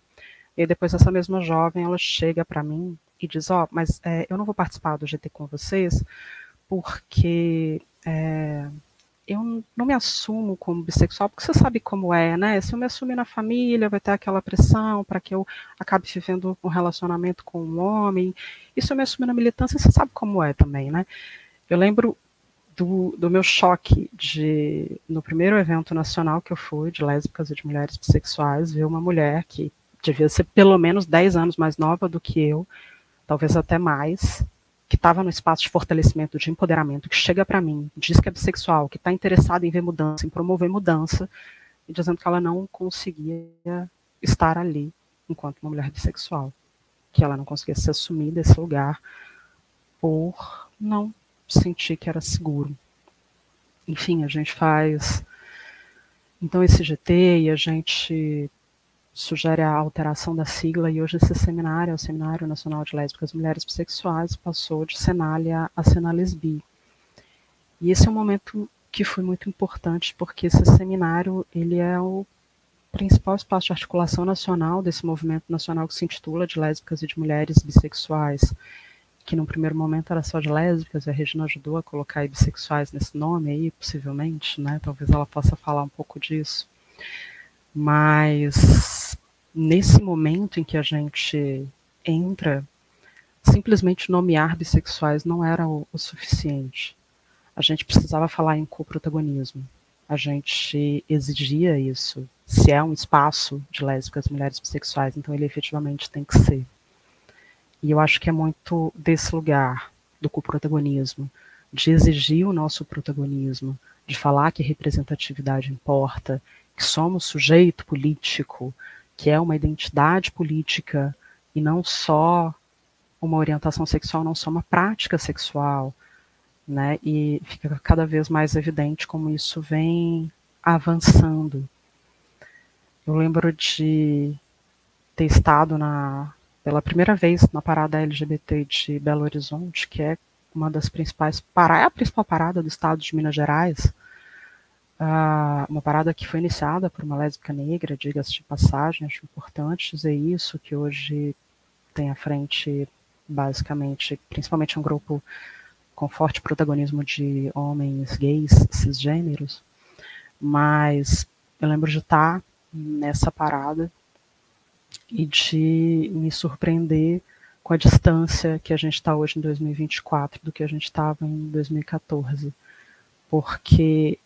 E depois essa mesma jovem, ela chega para mim e diz, mas eu não vou participar do GT com vocês, porque eu não me assumo como bissexual, porque você sabe como é, né? Se eu me assumir na família, vai ter aquela pressão para que eu acabe vivendo um relacionamento com um homem. E se eu me assumir na militância, você sabe como é também, né? Eu lembro do meu choque no primeiro evento nacional que eu fui, de lésbicas e de mulheres bissexuais, ver uma mulher que devia ser pelo menos 10 anos mais nova do que eu, talvez até mais, que estava no espaço de fortalecimento, de empoderamento, que chega para mim, diz que é bissexual, que está interessada em ver mudança, em promover mudança, e dizendo que ela não conseguia estar ali enquanto uma mulher bissexual, que ela não conseguia se assumir desse lugar por não sentir que era seguro. Enfim, a gente faz então esse GT e a gente sugere a alteração da sigla, e hoje esse seminário, o Seminário Nacional de Lésbicas e Mulheres Bissexuais, passou de Senalia a Senalesbi. E esse é um momento que foi muito importante, porque esse seminário, ele é o principal espaço de articulação nacional desse movimento nacional que se intitula de lésbicas e de mulheres bissexuais, que num primeiro momento era só de lésbicas, e a Regina ajudou a colocar aí bissexuais nesse nome aí, possivelmente, né? Talvez ela possa falar um pouco disso. Mas nesse momento em que a gente entra, simplesmente nomear bissexuais não era o suficiente. A gente precisava falar em coprotagonismo. A gente exigia isso. Se é um espaço de lésbicas e mulheres bissexuais, então ele efetivamente tem que ser. E eu acho que é muito desse lugar, do coprotagonismo, de exigir o nosso protagonismo, de falar que representatividade importa, que somos sujeito político, que é uma identidade política e não só uma orientação sexual, não só uma prática sexual, né? E fica cada vez mais evidente como isso vem avançando. Eu lembro de ter estado pela primeira vez na parada LGBT de Belo Horizonte, que é uma das principais paradas, é a principal parada do estado de Minas Gerais, uma parada que foi iniciada por uma lésbica negra, diga-se de passagem, acho importante dizer isso, que hoje tem à frente, basicamente, principalmente um grupo com forte protagonismo de homens gays, cisgêneros, mas eu lembro de estar nessa parada e de me surpreender com a distância que a gente está hoje em 2024 do que a gente estava em 2014, porque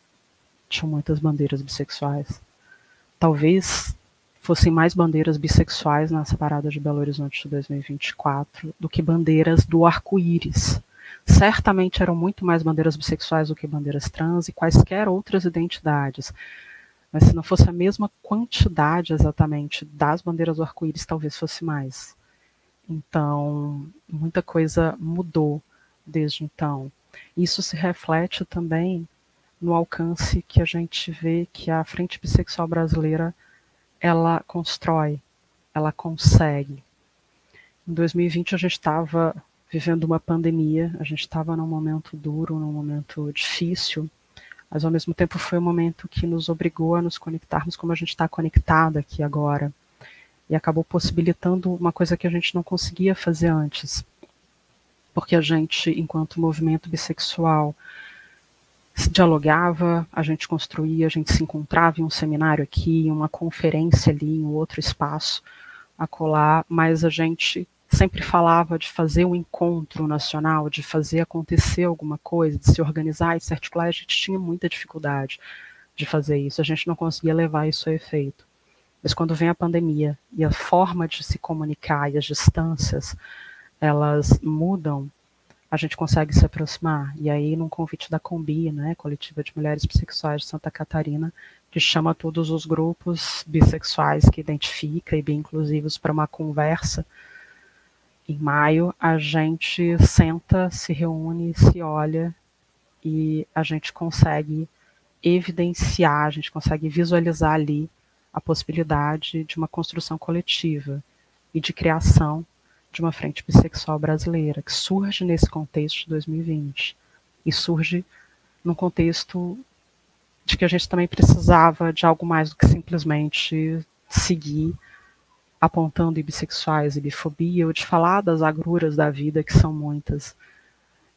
tinham muitas bandeiras bissexuais. Talvez fossem mais bandeiras bissexuais nessa parada de Belo Horizonte de 2024 do que bandeiras do arco-íris. Certamente eram muito mais bandeiras bissexuais do que bandeiras trans e quaisquer outras identidades. Mas se não fosse a mesma quantidade exatamente das bandeiras do arco-íris, talvez fosse mais. Então, muita coisa mudou desde então. Isso se reflete também no alcance que a gente vê que a Frente Bissexual Brasileira, ela constrói, ela consegue. Em 2020 a gente estava vivendo uma pandemia, a gente estava num momento duro, num momento difícil, mas ao mesmo tempo foi um momento que nos obrigou a nos conectarmos como a gente está conectada aqui agora, e acabou possibilitando uma coisa que a gente não conseguia fazer antes, porque a gente, enquanto movimento bissexual, se dialogava, a gente construía, a gente se encontrava em um seminário aqui, em uma conferência ali, em outro espaço acolá, mas a gente sempre falava de fazer um encontro nacional, de fazer acontecer alguma coisa, de se organizar e se articular, a gente tinha muita dificuldade de fazer isso, a gente não conseguia levar isso a efeito. Mas quando vem a pandemia e a forma de se comunicar e as distâncias, elas mudam, a gente consegue se aproximar. E aí, num convite da Combi, né, Coletiva de Mulheres Bissexuais de Santa Catarina, que chama todos os grupos bissexuais que identifica e bem inclusivos para uma conversa, em maio, a gente senta, se reúne, se olha e a gente consegue evidenciar, a gente consegue visualizar ali a possibilidade de uma construção coletiva e de criação de uma frente bissexual brasileira, que surge nesse contexto de 2020 e surge num contexto de que a gente também precisava de algo mais do que simplesmente seguir apontando bissexuais e bifobia, ou de falar das agruras da vida, que são muitas.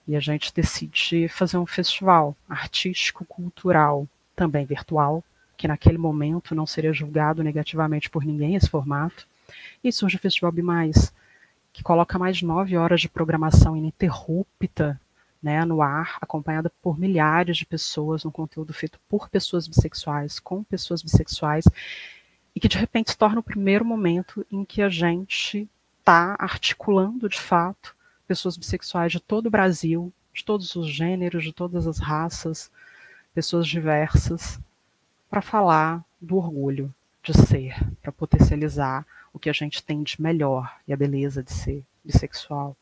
E a gente decide fazer um festival artístico, cultural, também virtual, que naquele momento não seria julgado negativamente por ninguém esse formato. E surge o Festival Bimais, que coloca mais de 9 horas de programação ininterrupta, né, no ar, acompanhada por milhares de pessoas, um conteúdo feito por pessoas bissexuais, com pessoas bissexuais, e que de repente se torna o primeiro momento em que a gente está articulando de fato pessoas bissexuais de todo o Brasil, de todos os gêneros, de todas as raças, pessoas diversas, para falar do orgulho de ser, para potencializar o que a gente tem de melhor e a beleza de ser bissexual.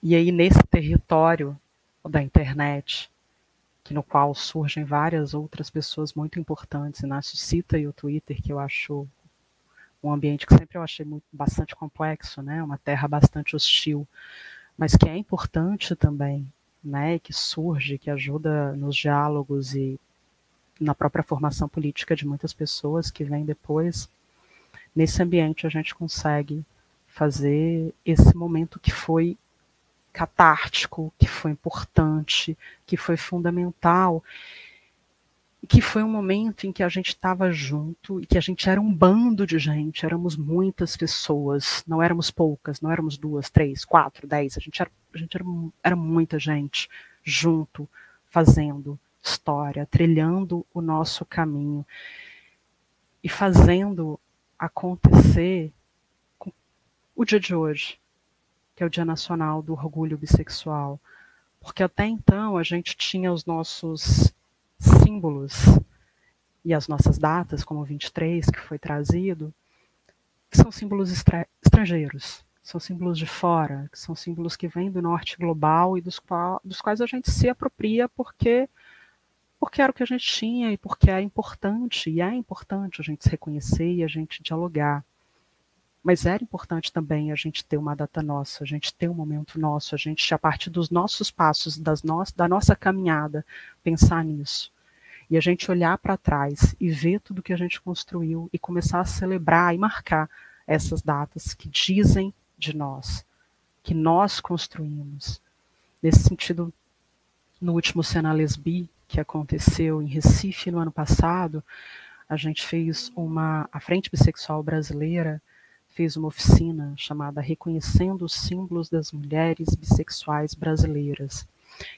E aí, nesse território da internet, que no qual surgem várias outras pessoas muito importantes, Inácio cita e o Twitter, que eu acho um ambiente que sempre eu achei bastante complexo, né? Uma terra bastante hostil, mas que é importante também, né? Que surge, que ajuda nos diálogos e na própria formação política de muitas pessoas que vêm depois. Nesse ambiente a gente consegue fazer esse momento que foi catártico, que foi importante, que foi fundamental, que foi um momento em que a gente estava junto e que a gente era um bando de gente, éramos muitas pessoas, não éramos poucas, não éramos 2, 3, 4, 10, a gente era muita gente junto, fazendo história, trilhando o nosso caminho e fazendo acontecer o dia de hoje, que é o Dia Nacional do Orgulho Bissexual. Porque até então a gente tinha os nossos símbolos e as nossas datas, como o 23, que foi trazido, que são símbolos estrangeiros, são símbolos de fora, que são símbolos que vêm do norte global e dos quais a gente se apropria porque era o que a gente tinha e porque é importante a gente se reconhecer e a gente dialogar. Mas era importante também a gente ter uma data nossa, a gente ter um momento nosso, a gente, a partir dos nossos passos, da nossa caminhada, pensar nisso. E a gente olhar para trás e ver tudo que a gente construiu e começar a celebrar e marcar essas datas que dizem de nós, que nós construímos. Nesse sentido, no último Cena Lesbi, que aconteceu em Recife no ano passado, a gente fez a Frente Bissexual Brasileira fez uma oficina chamada Reconhecendo os Símbolos das Mulheres Bissexuais Brasileiras.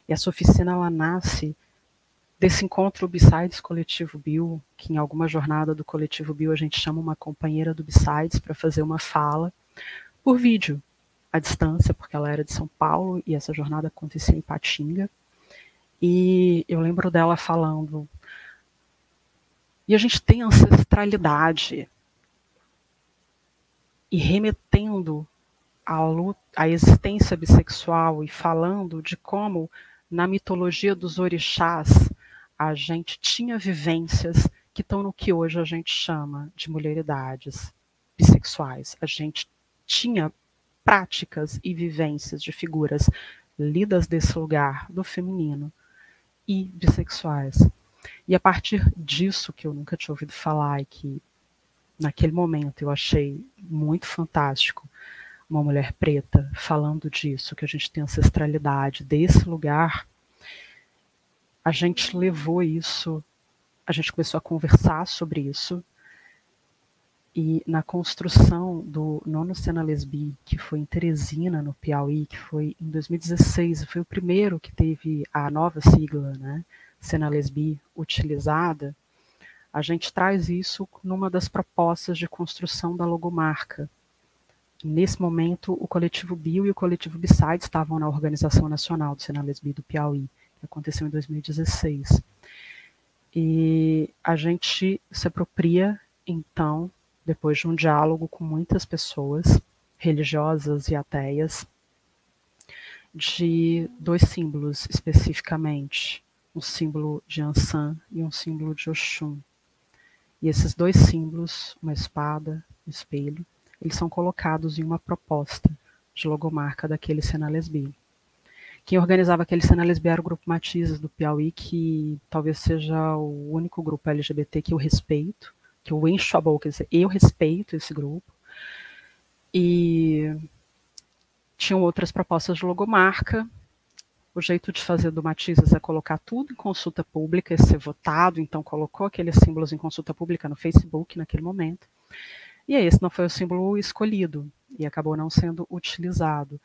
E essa oficina ela nasce desse encontro Besides Coletivo Bill, que em alguma jornada do Coletivo Bill a gente chama uma companheira do Besides para fazer uma fala por vídeo, à distância, porque ela era de São Paulo e essa jornada acontecia em Patinga. E eu lembro dela falando: E a gente tem ancestralidade. E remetendo à existência bissexual e falando de como, na mitologia dos orixás, a gente tinha vivências que estão no que hoje a gente chama de mulheridades bissexuais. A gente tinha práticas e vivências de figuras lidas desse lugar do feminino e bissexuais. E a partir disso, que eu nunca tinha ouvido falar e que naquele momento eu achei muito fantástico, uma mulher preta falando disso, que a gente tem ancestralidade desse lugar, a gente levou isso, a gente começou a conversar sobre isso, e na construção do nono Cena Lesbi, que foi em Teresina, no Piauí, que foi em 2016, foi o primeiro que teve a nova sigla, né, Cena Lesbi, utilizada, a gente traz isso numa das propostas de construção da logomarca. Nesse momento, o coletivo Bio e o coletivo Besides estavam na Organização Nacional do Cena Lesbi do Piauí, que aconteceu em 2016. E a gente se apropria, então, depois de um diálogo com muitas pessoas, religiosas e ateias, de dois símbolos especificamente, um símbolo de Ansan e um símbolo de Oxum. E esses dois símbolos, uma espada, um espelho, eles são colocados em uma proposta de logomarca daquele Cena Lesbi. Quem organizava aquele Cena Lesbi era o Grupo Matizes do Piauí, que talvez seja o único grupo LGBT que eu respeito, que eu encho a boca, quer dizer, eu respeito esse grupo. E tinham outras propostas de logomarca. O jeito de fazer do Matizes é colocar tudo em consulta pública e ser votado, então colocou aqueles símbolos em consulta pública no Facebook naquele momento. E esse não foi o símbolo escolhido e acabou não sendo utilizado.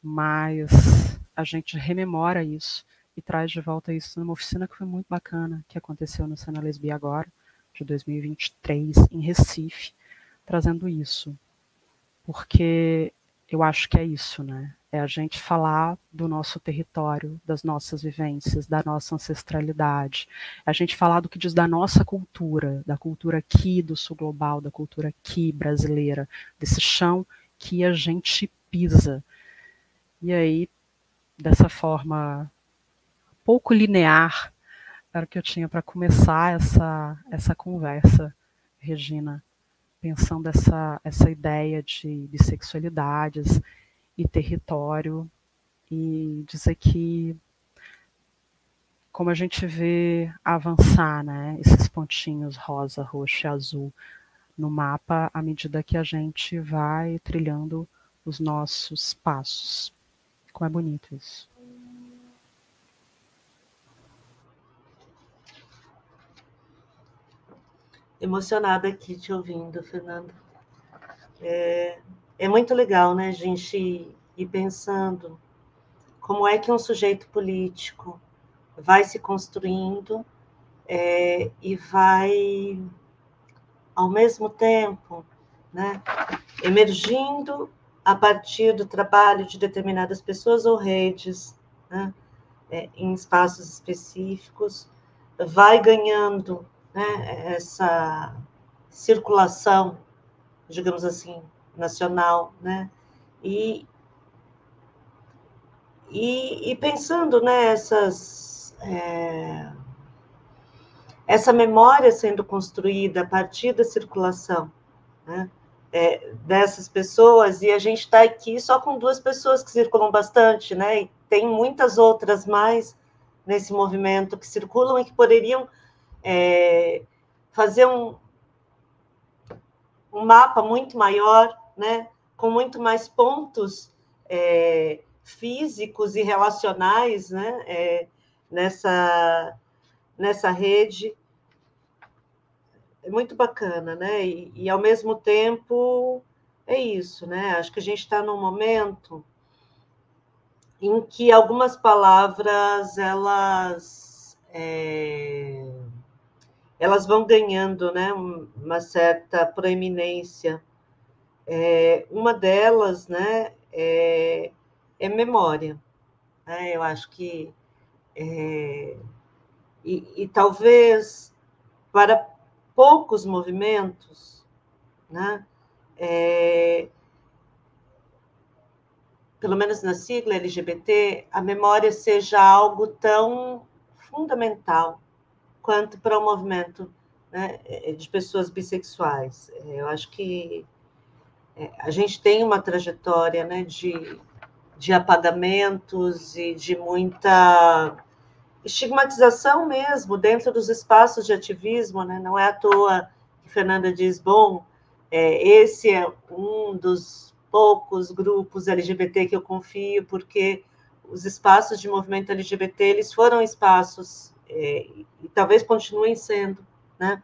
Mas a gente rememora isso e traz de volta isso numa oficina que foi muito bacana, que aconteceu no Cena Lesbi agora, de 2023, em Recife, trazendo isso. Porque eu acho que é isso, né? É a gente falar do nosso território, das nossas vivências, da nossa ancestralidade. É a gente falar do que diz da nossa cultura, da cultura aqui do sul global, da cultura aqui brasileira, desse chão que a gente pisa. E aí, dessa forma pouco linear, era o que eu tinha para começar essa conversa, Regina, pensando essa ideia de bissexualidades e território, e dizer que como a gente vê avançar, né, esses pontinhos rosa, roxo e azul no mapa à medida que a gente vai trilhando os nossos passos. Como é bonito isso. Emocionada aqui te ouvindo, Fernanda. É muito legal, né, a gente ir pensando como é que um sujeito político vai se construindo e vai, ao mesmo tempo, né, emergindo a partir do trabalho de determinadas pessoas ou redes, né, em espaços específicos, vai ganhando, né, essa circulação, digamos assim, nacional, né, e pensando nessas, essa memória sendo construída a partir da circulação, né, dessas pessoas, e a gente está aqui só com duas pessoas que circulam bastante, né, e tem muitas outras mais nesse movimento que circulam e que poderiam fazer um mapa muito maior, né, com muito mais pontos físicos e relacionais, né, nessa rede. É muito bacana, né? E ao mesmo tempo é isso, né? Acho que a gente está num momento em que algumas palavras elas vão ganhando, né, uma certa proeminência. Uma delas, né, é memória. Né? Eu acho que e talvez para poucos movimentos, né, pelo menos na sigla LGBT, a memória seja algo tão fundamental quanto para o movimento, né, de pessoas bissexuais. Eu acho que a gente tem uma trajetória, né, de apagamentos e de muita estigmatização mesmo dentro dos espaços de ativismo, né? Não é à toa que Fernanda diz, bom, esse é um dos poucos grupos LGBT que eu confio, porque os espaços de movimento LGBT, eles foram espaços, e talvez continuem sendo, né?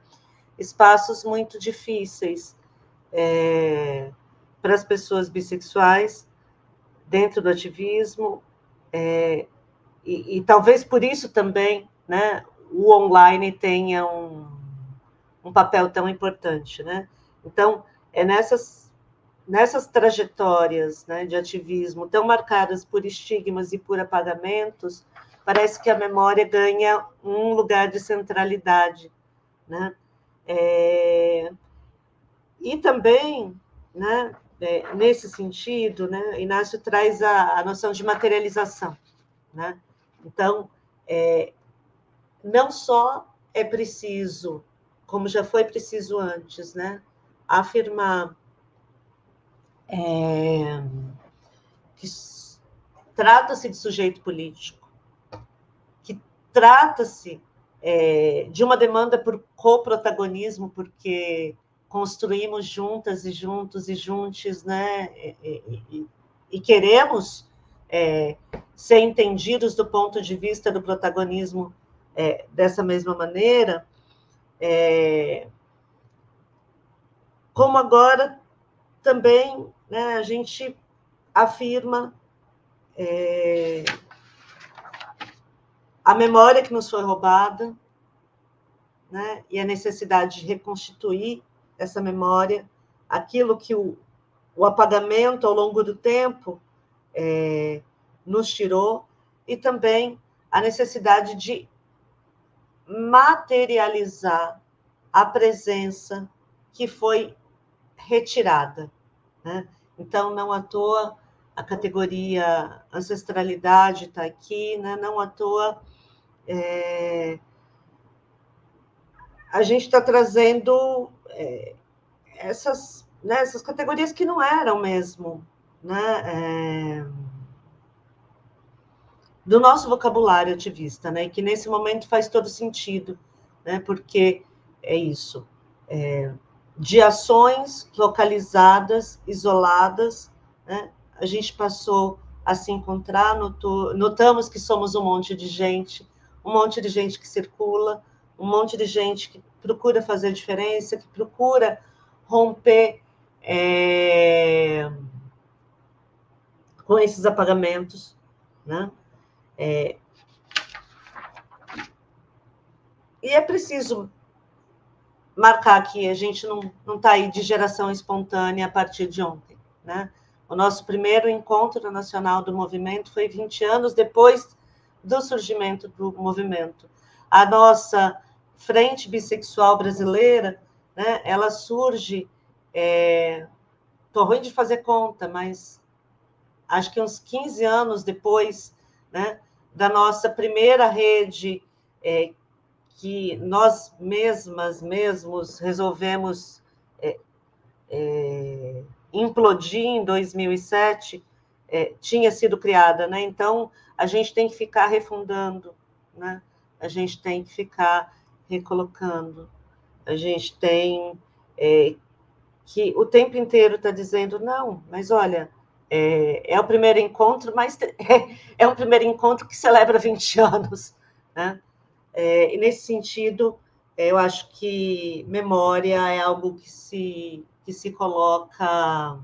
Espaços muito difíceis para as pessoas bissexuais dentro do ativismo, e talvez por isso também, né, o online tenha um papel tão importante, né? Então, nessas trajetórias, né, de ativismo tão marcadas por estigmas e por apagamentos, parece que a memória ganha um lugar de centralidade, né? E também, né, nesse sentido, né, Inácio traz a noção de materialização, né? Então, não só é preciso, como já foi preciso antes, né, afirmar que trata-se de sujeito político, que trata-se de uma demanda por coprotagonismo, porque construímos juntas e juntos e juntos, né, e queremos ser entendidos do ponto de vista do protagonismo dessa mesma maneira, como agora também, né, a gente afirma a memória que nos foi roubada, né, e a necessidade de reconstituir essa memória, aquilo que o apagamento ao longo do tempo nos tirou, e também a necessidade de materializar a presença que foi retirada, né? Então, não à toa a categoria ancestralidade está aqui, né? Não à toa a gente está trazendo essas categorias que não eram mesmo, né, do nosso vocabulário ativista, né, e que nesse momento faz todo sentido, né, porque é isso, de ações localizadas, isoladas, né, a gente passou a se encontrar, notamos que somos um monte de gente que circula, um monte de gente que procura fazer diferença, que procura romper com esses apagamentos, né? E é preciso marcar que a gente não está aí de geração espontânea a partir de ontem, né? O nosso primeiro encontro nacional do movimento foi 20 anos depois do surgimento do movimento. A nossa Frente Bissexual Brasileira, né, ela surge, estou ruim de fazer conta, mas acho que uns 15 anos depois, né, da nossa primeira rede, que nós mesmos resolvemos implodir em 2007, tinha sido criada, né? Então, a gente tem que ficar refundando, né? A gente tem que ficar recolocando, a gente tem que o tempo inteiro está dizendo, não, mas olha, é o primeiro encontro, mas é um primeiro encontro que celebra 20 anos, né? E nesse sentido, eu acho que memória é algo que se coloca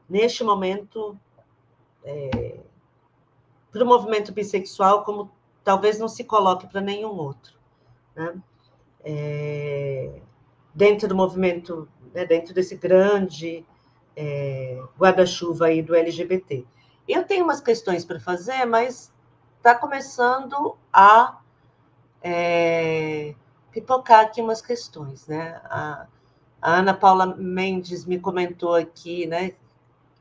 neste momento para o movimento bissexual como talvez não se coloque para nenhum outro, né? Dentro do movimento, né, dentro desse grande guarda-chuva aí do LGBT. Eu tenho umas questões para fazer, mas está começando a pipocar aqui umas questões, né? A Ana Paula Mendes me comentou aqui, né?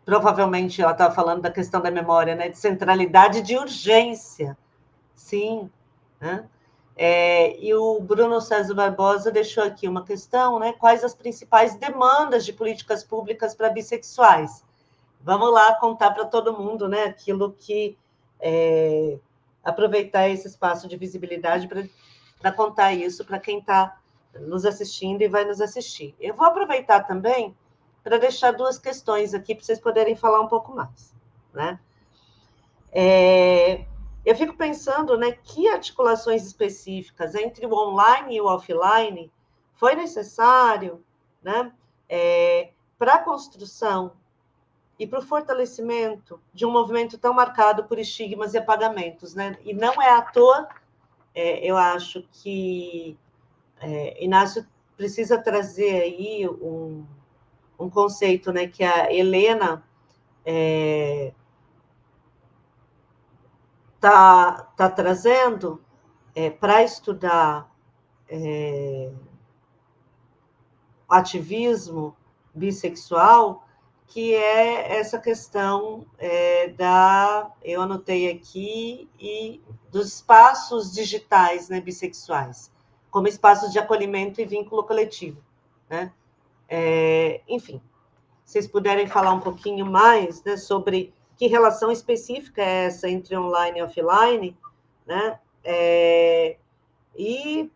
Provavelmente ela estava falando da questão da memória, né? De centralidade de urgência. Sim, né? E o Bruno César Barbosa deixou aqui uma questão, né? Quais as principais demandas de políticas públicas para bissexuais? Vamos lá contar para todo mundo, né? Aquilo que aproveitar esse espaço de visibilidade para contar isso para quem está nos assistindo e vai nos assistir. Eu vou aproveitar também para deixar duas questões aqui para vocês poderem falar um pouco mais, né? Eu fico pensando, né, que articulações específicas entre o online e o offline foi necessário, né, para a construção e para o fortalecimento de um movimento tão marcado por estigmas e apagamentos, né? E não é à toa, eu acho que Inácio precisa trazer aí um conceito, né, que a Helena tá trazendo para estudar ativismo bissexual, que é essa questão eu anotei aqui, e dos espaços digitais, né, bissexuais, como espaços de acolhimento e vínculo coletivo, né? Enfim, se vocês puderem falar um pouquinho mais, né, sobre que relação específica é essa entre online e offline, né? E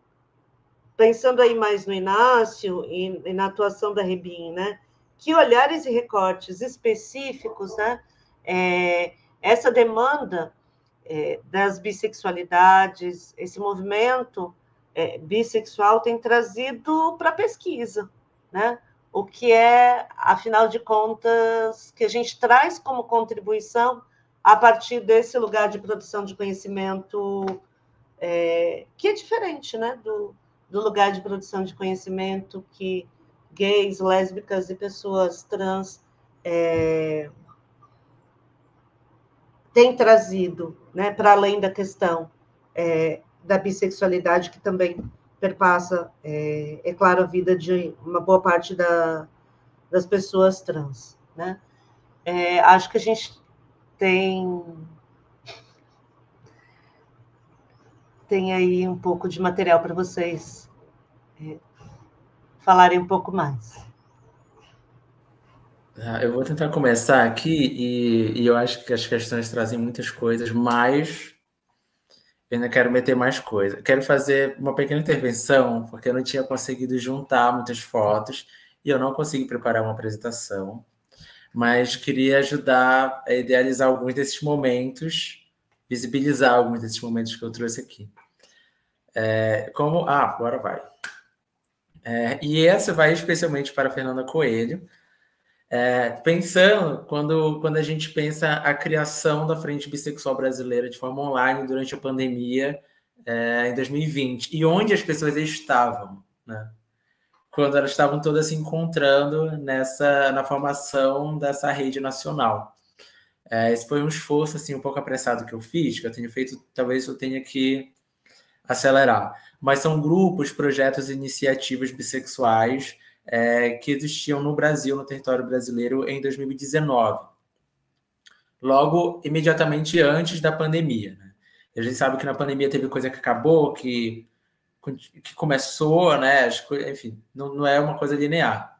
pensando aí mais no Inácio e na atuação da Rebim, né? Que olhares e recortes específicos, né? Essa demanda das bissexualidades, esse movimento bissexual tem trazido para a pesquisa, né? O que afinal de contas, que a gente traz como contribuição a partir desse lugar de produção de conhecimento que é diferente, né? Do lugar de produção de conhecimento que gays, lésbicas e pessoas trans têm trazido, né, para além da questão da bissexualidade, que também perpassa, claro, a vida de uma boa parte das pessoas trans, né? Acho que a gente tem aí um pouco de material para vocês falarem um pouco mais. Eu vou tentar começar aqui e eu acho que as questões trazem muitas coisas, mas eu ainda quero meter mais coisa. Quero fazer uma pequena intervenção, porque eu não tinha conseguido juntar muitas fotos e eu não consegui preparar uma apresentação, mas queria ajudar a idealizar alguns desses momentos, visibilizar alguns desses momentos que eu trouxe aqui. Agora vai. E essa vai especialmente para a Fernanda Coelho, pensando quando a gente pensa a criação da Frente Bissexual Brasileira de forma online durante a pandemia em 2020, e onde as pessoas estavam, né? Quando elas estavam todas se encontrando na formação dessa rede nacional. Esse foi um esforço assim, um pouco apressado que eu fiz, que eu tenho feito, talvez eu tenha que acelerar. Mas são grupos, projetos e iniciativas bissexuais que existiam no Brasil, no território brasileiro, em 2019. Logo, imediatamente antes da pandemia, né? A gente sabe que na pandemia teve coisa que acabou, que começou, né? Enfim, não é uma coisa linear.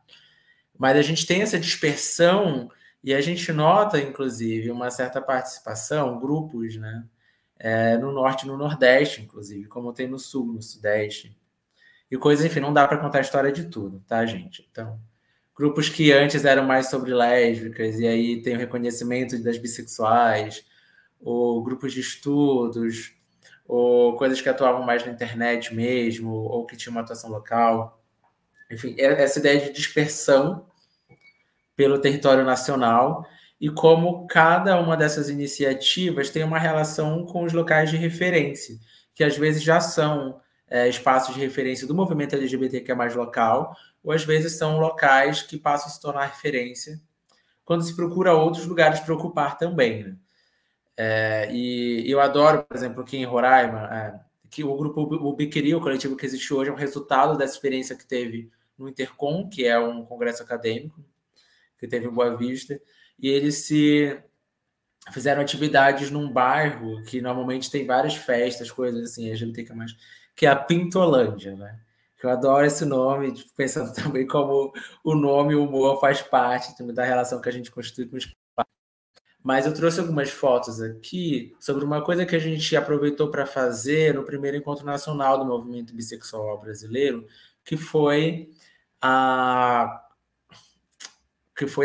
Mas a gente tem essa dispersão e a gente nota, inclusive, uma certa participação, grupos, né? No norte e no nordeste, inclusive, como tem no sul, no sudeste. E coisas, enfim, não dá para contar a história de tudo, tá, gente? Então, grupos que antes eram mais sobre lésbicas, e aí tem o reconhecimento das bissexuais, ou grupos de estudos, ou coisas que atuavam mais na internet mesmo, ou que tinham uma atuação local. Enfim, essa ideia de dispersão pelo território nacional e como cada uma dessas iniciativas tem uma relação com os locais de referência, que às vezes já são espaços de referência do movimento LGBT que é mais local, ou às vezes são locais que passam a se tornar referência quando se procura outros lugares para ocupar também, né? E eu adoro, por exemplo, aqui em Roraima, que o grupo Ubiquiri, o coletivo que existe hoje, é um resultado dessa experiência que teve no Intercom, que é um congresso acadêmico, que teve em Boa Vista, e eles se fizeram atividades num bairro que normalmente tem várias festas, coisas assim, LGBTQ+, que é a Pintolândia, né? Eu adoro esse nome, pensando também como o nome, o humor faz parte da relação que a gente constitui com os pais. Mas eu trouxe algumas fotos aqui sobre uma coisa que a gente aproveitou para fazer no primeiro encontro nacional do movimento bissexual brasileiro, que foi a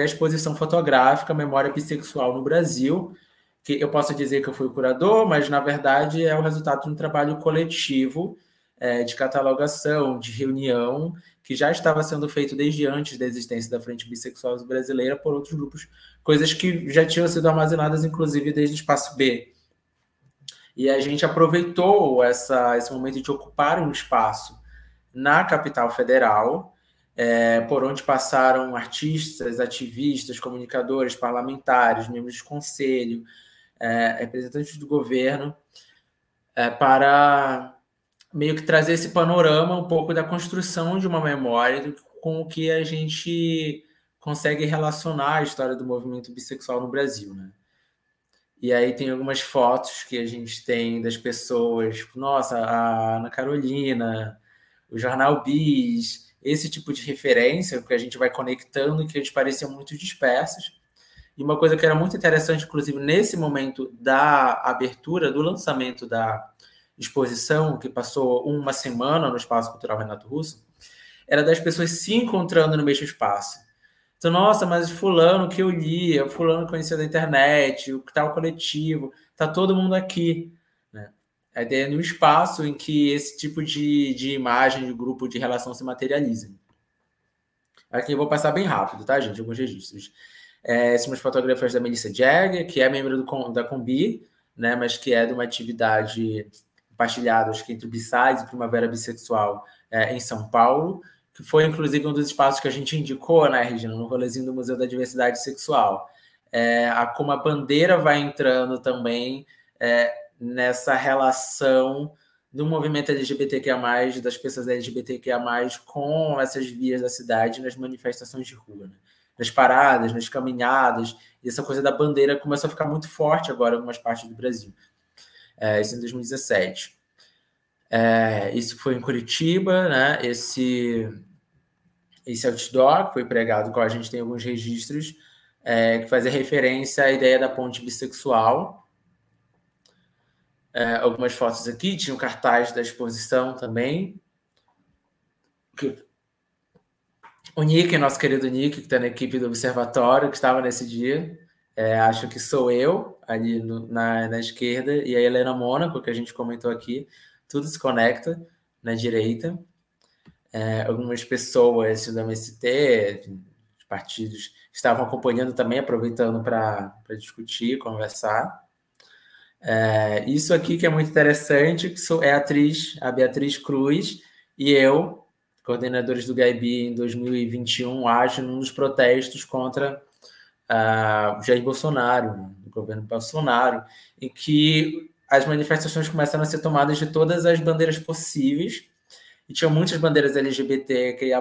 exposição fotográfica Memória Bissexual no Brasil, que eu posso dizer que eu fui o curador, mas, na verdade, é o resultado de um trabalho coletivo de catalogação, de reunião, que já estava sendo feito desde antes da existência da Frente Bissexual Brasileira por outros grupos, coisas que já tinham sido armazenadas, inclusive, desde o Espaço B. E a gente aproveitou esse momento de ocupar um espaço na capital federal, por onde passaram artistas, ativistas, comunicadores, parlamentares, membros de conselho, representantes do governo, para meio que trazer esse panorama um pouco da construção de uma memória com o que a gente consegue relacionar a história do movimento bissexual no Brasil, né? E aí tem algumas fotos que a gente tem das pessoas, tipo, nossa, a Ana Carolina, o Jornal Bis, esse tipo de referência que a gente vai conectando e que eles pareciam muito dispersos. E uma coisa que era muito interessante, inclusive, nesse momento da abertura, do lançamento da exposição, que passou uma semana no Espaço Cultural Renato Russo, era das pessoas se encontrando no mesmo espaço. Então, nossa, mas fulano que eu lia, fulano que conhecia da internet, o tal coletivo, tá todo mundo aqui, né? A ideia é no espaço em que esse tipo de imagem, de grupo, de relação se materializa. Aqui eu vou passar bem rápido, tá, gente? Alguns registros. São umas fotografias da Melissa Jagger, que é membro da Combi, né, mas que é de uma atividade compartilhada, acho que entre o Bissais e Primavera Bissexual em São Paulo, que foi, inclusive, um dos espaços que a gente indicou, né, Regina, no rolezinho do Museu da Diversidade Sexual. Como a bandeira vai entrando também nessa relação do movimento LGBTQIA+, das pessoas LGBTQIA+, com essas vias da cidade nas manifestações de rua, né? Nas paradas, nas caminhadas, e essa coisa da bandeira começou a ficar muito forte agora em algumas partes do Brasil. Isso em 2017. Isso foi em Curitiba, né? Esse outdoor que foi pregado, com a gente tem alguns registros, que fazia referência à ideia da ponte bissexual. Algumas fotos aqui, tinha um cartaz da exposição também. O Nick, nosso querido Nick, que está na equipe do Observatório, que estava nesse dia, acho que sou eu, ali na esquerda, e a Helena Mônaco, que a gente comentou aqui, tudo se conecta na direita. Algumas pessoas do MST, de partidos, estavam acompanhando também, aproveitando para discutir, conversar. Isso aqui que é muito interessante, que é a Beatriz Cruz e eu, coordenadores do GAIBI em 2021, acho, num dos protestos contra o Jair Bolsonaro, né, do governo Bolsonaro, em que as manifestações começaram a ser tomadas de todas as bandeiras possíveis, e tinham muitas bandeiras LGBTQIA+,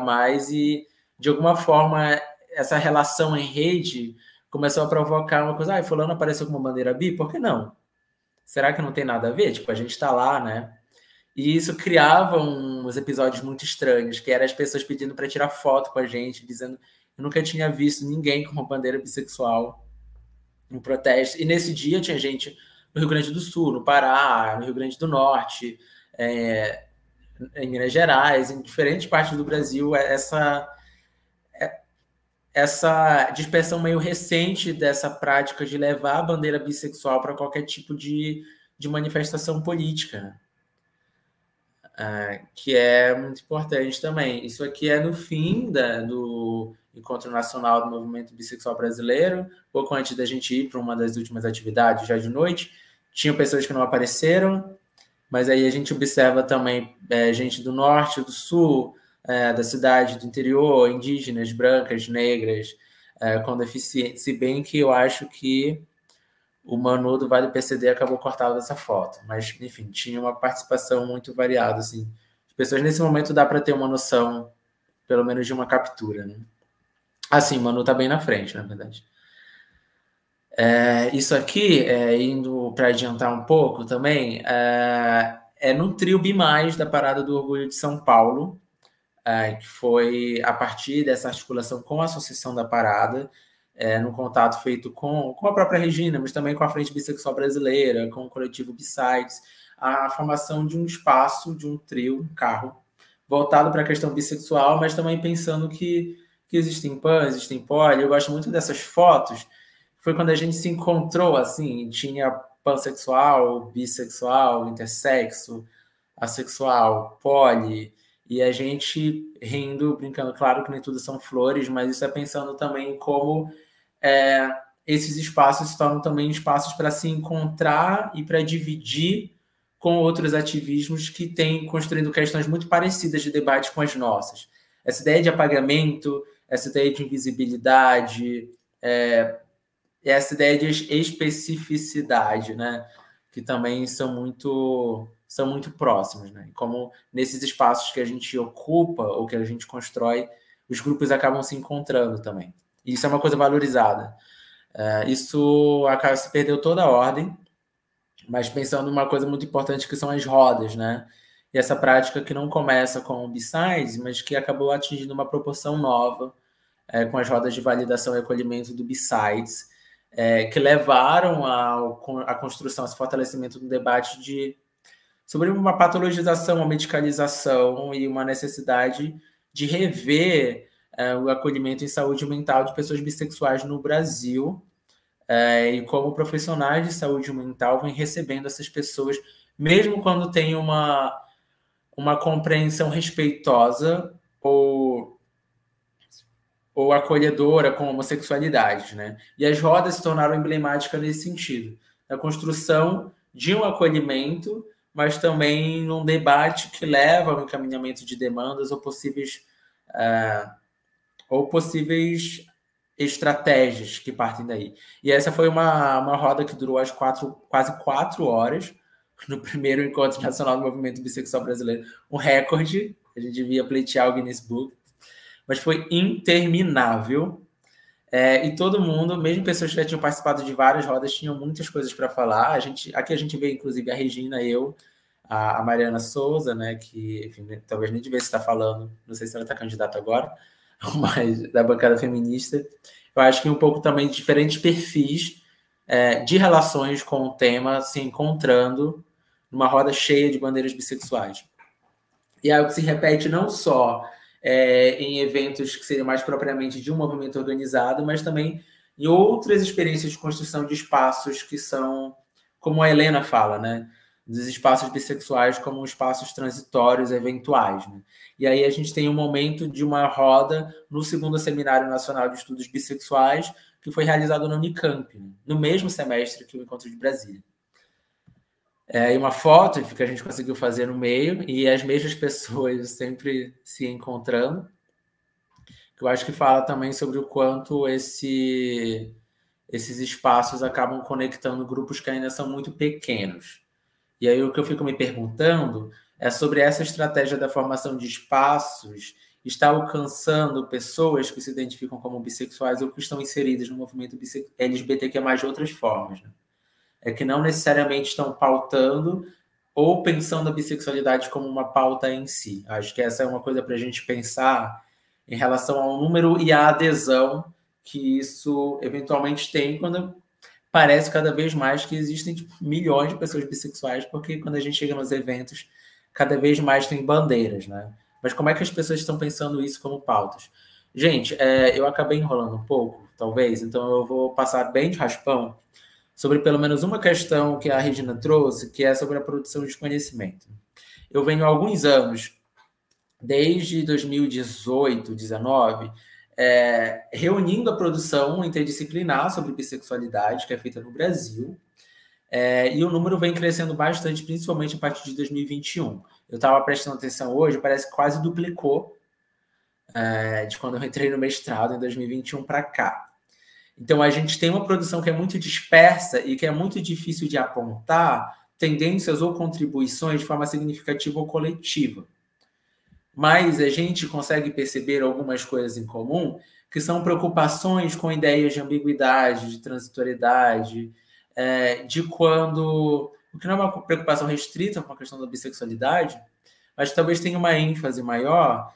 e, de alguma forma, essa relação em rede começou a provocar uma coisa, fulano apareceu com uma bandeira bi, por que não? Será que não tem nada a ver? Tipo, a gente está lá, né? E isso criava uns episódios muito estranhos, que eram as pessoas pedindo para tirar foto com a gente, dizendo eu nunca tinha visto ninguém com uma bandeira bissexual no protesto. E nesse dia tinha gente no Rio Grande do Sul, no Pará, no Rio Grande do Norte, em Minas Gerais, em diferentes partes do Brasil, essa dispersão meio recente dessa prática de levar a bandeira bissexual para qualquer tipo de manifestação política, que é muito importante também. Isso aqui é no fim do Encontro Nacional do Movimento Bissexual Brasileiro, pouco antes da gente ir para uma das últimas atividades, já de noite. Tinham pessoas que não apareceram, mas aí a gente observa também gente do norte, do sul, da cidade, do interior, indígenas, brancas, negras, com deficiência, se bem que eu acho que o Manu do Vale PCD acabou cortado dessa foto. Mas, enfim, tinha uma participação muito variada, assim. As pessoas, nesse momento, dá para ter uma noção, pelo menos, de uma captura, né? Assim, o Manu tá bem na frente, na verdade. Isso aqui, indo para adiantar um pouco também, é no trio B+, da Parada do Orgulho de São Paulo, que foi a partir dessa articulação com a Associação da Parada, no contato feito com a própria Regina, mas também com a Frente Bissexual Brasileira, com o coletivo B-Sides, a formação de um espaço, de um trio, um carro, voltado para a questão bissexual, mas também pensando que existem pan, existem poli. Eu gosto muito dessas fotos. Foi quando a gente se encontrou, assim, tinha pansexual, bissexual, intersexo, assexual, poli, e a gente rindo, brincando. Claro que nem tudo são flores, mas isso é pensando também como esses espaços se tornam também espaços para se encontrar e para dividir com outros ativismos que têm construído questões muito parecidas de debate com as nossas. Essa ideia de apagamento, essa ideia de invisibilidade, essa ideia de especificidade, né? Que também são muito próximos, né? E como nesses espaços que a gente ocupa ou que a gente constrói, os grupos acabam se encontrando também. E isso é uma coisa valorizada. Isso acaba se perdeu toda a ordem, mas pensando numa coisa muito importante que são as rodas, né? E essa prática que não começa com o B-Sides, mas que acabou atingindo uma proporção nova com as rodas de validação e acolhimento do B-Sides, que levaram à construção, esse fortalecimento do debate sobre uma patologização, uma medicalização e uma necessidade de rever o acolhimento em saúde mental de pessoas bissexuais no Brasil, e como profissionais de saúde mental vêm recebendo essas pessoas, mesmo quando tem uma compreensão respeitosa ou acolhedora com a homossexualidade, né? E as rodas se tornaram emblemáticas nesse sentido, na construção de um acolhimento, mas também num debate que leva ao encaminhamento de demandas ou possíveis estratégias que partem daí. E essa foi uma roda que durou quase 4 horas, no primeiro Encontro Nacional do Movimento Bissexual Brasileiro, um recorde, a gente devia pleitear o Guinness Book, mas foi interminável, e todo mundo, mesmo pessoas que já tinham participado de várias rodas, tinham muitas coisas para falar. Aqui a gente vê, inclusive, a Regina, a Mariana Souza, né, que, enfim, talvez nem devesse estar falando, não sei se ela está candidata agora, mas da bancada feminista. Eu acho que um pouco também de diferentes perfis de relações com o tema se encontrando numa roda cheia de bandeiras bissexuais. E é algo que se repete não só em eventos que seriam mais propriamente de um movimento organizado, mas também em outras experiências de construção de espaços que são, como a Helena fala, né? Dos espaços bissexuais como espaços transitórios, eventuais, né? E aí a gente tem um momento de uma roda no segundo Seminário Nacional de Estudos Bissexuais, que foi realizado na Unicamp, né? No mesmo semestre que o Encontro de Brasília. E uma foto que a gente conseguiu fazer no meio, e as mesmas pessoas sempre se encontrando, que eu acho que fala também sobre o quanto esses espaços acabam conectando grupos que ainda são muito pequenos. E aí o que eu fico me perguntando é sobre essa estratégia da formação de espaços está alcançando pessoas que se identificam como bissexuais ou que estão inseridas no movimento LGBTQ+, de outras formas, né? Que não necessariamente estão pautando ou pensando a bissexualidade como uma pauta em si. Acho que essa é uma coisa para a gente pensar em relação ao número e à adesão que isso eventualmente tem quando parece cada vez mais que existem milhões de pessoas bissexuais, porque quando a gente chega nos eventos, cada vez mais tem bandeiras, né? Mas como é que as pessoas estão pensando isso como pautas? Gente, eu acabei enrolando um pouco, talvez, então eu vou passar bem de raspão sobre pelo menos uma questão que a Regina trouxe, que é sobre a produção de conhecimento. Eu venho há alguns anos, desde 2018, 2019, reunindo a produção interdisciplinar sobre bissexualidade, que é feita no Brasil, e o número vem crescendo bastante, principalmente a partir de 2021. Eu estava prestando atenção hoje, parece que quase duplicou de quando eu entrei no mestrado, em 2021 para cá. Então, a gente tem uma produção que é muito dispersa e que é muito difícil de apontar tendências ou contribuições de forma significativa ou coletiva. Mas a gente consegue perceber algumas coisas em comum, que são preocupações com ideias de ambiguidade, de transitoriedade, de quando... O que não é uma preocupação restrita com a questão da bissexualidade, mas talvez tenha uma ênfase maior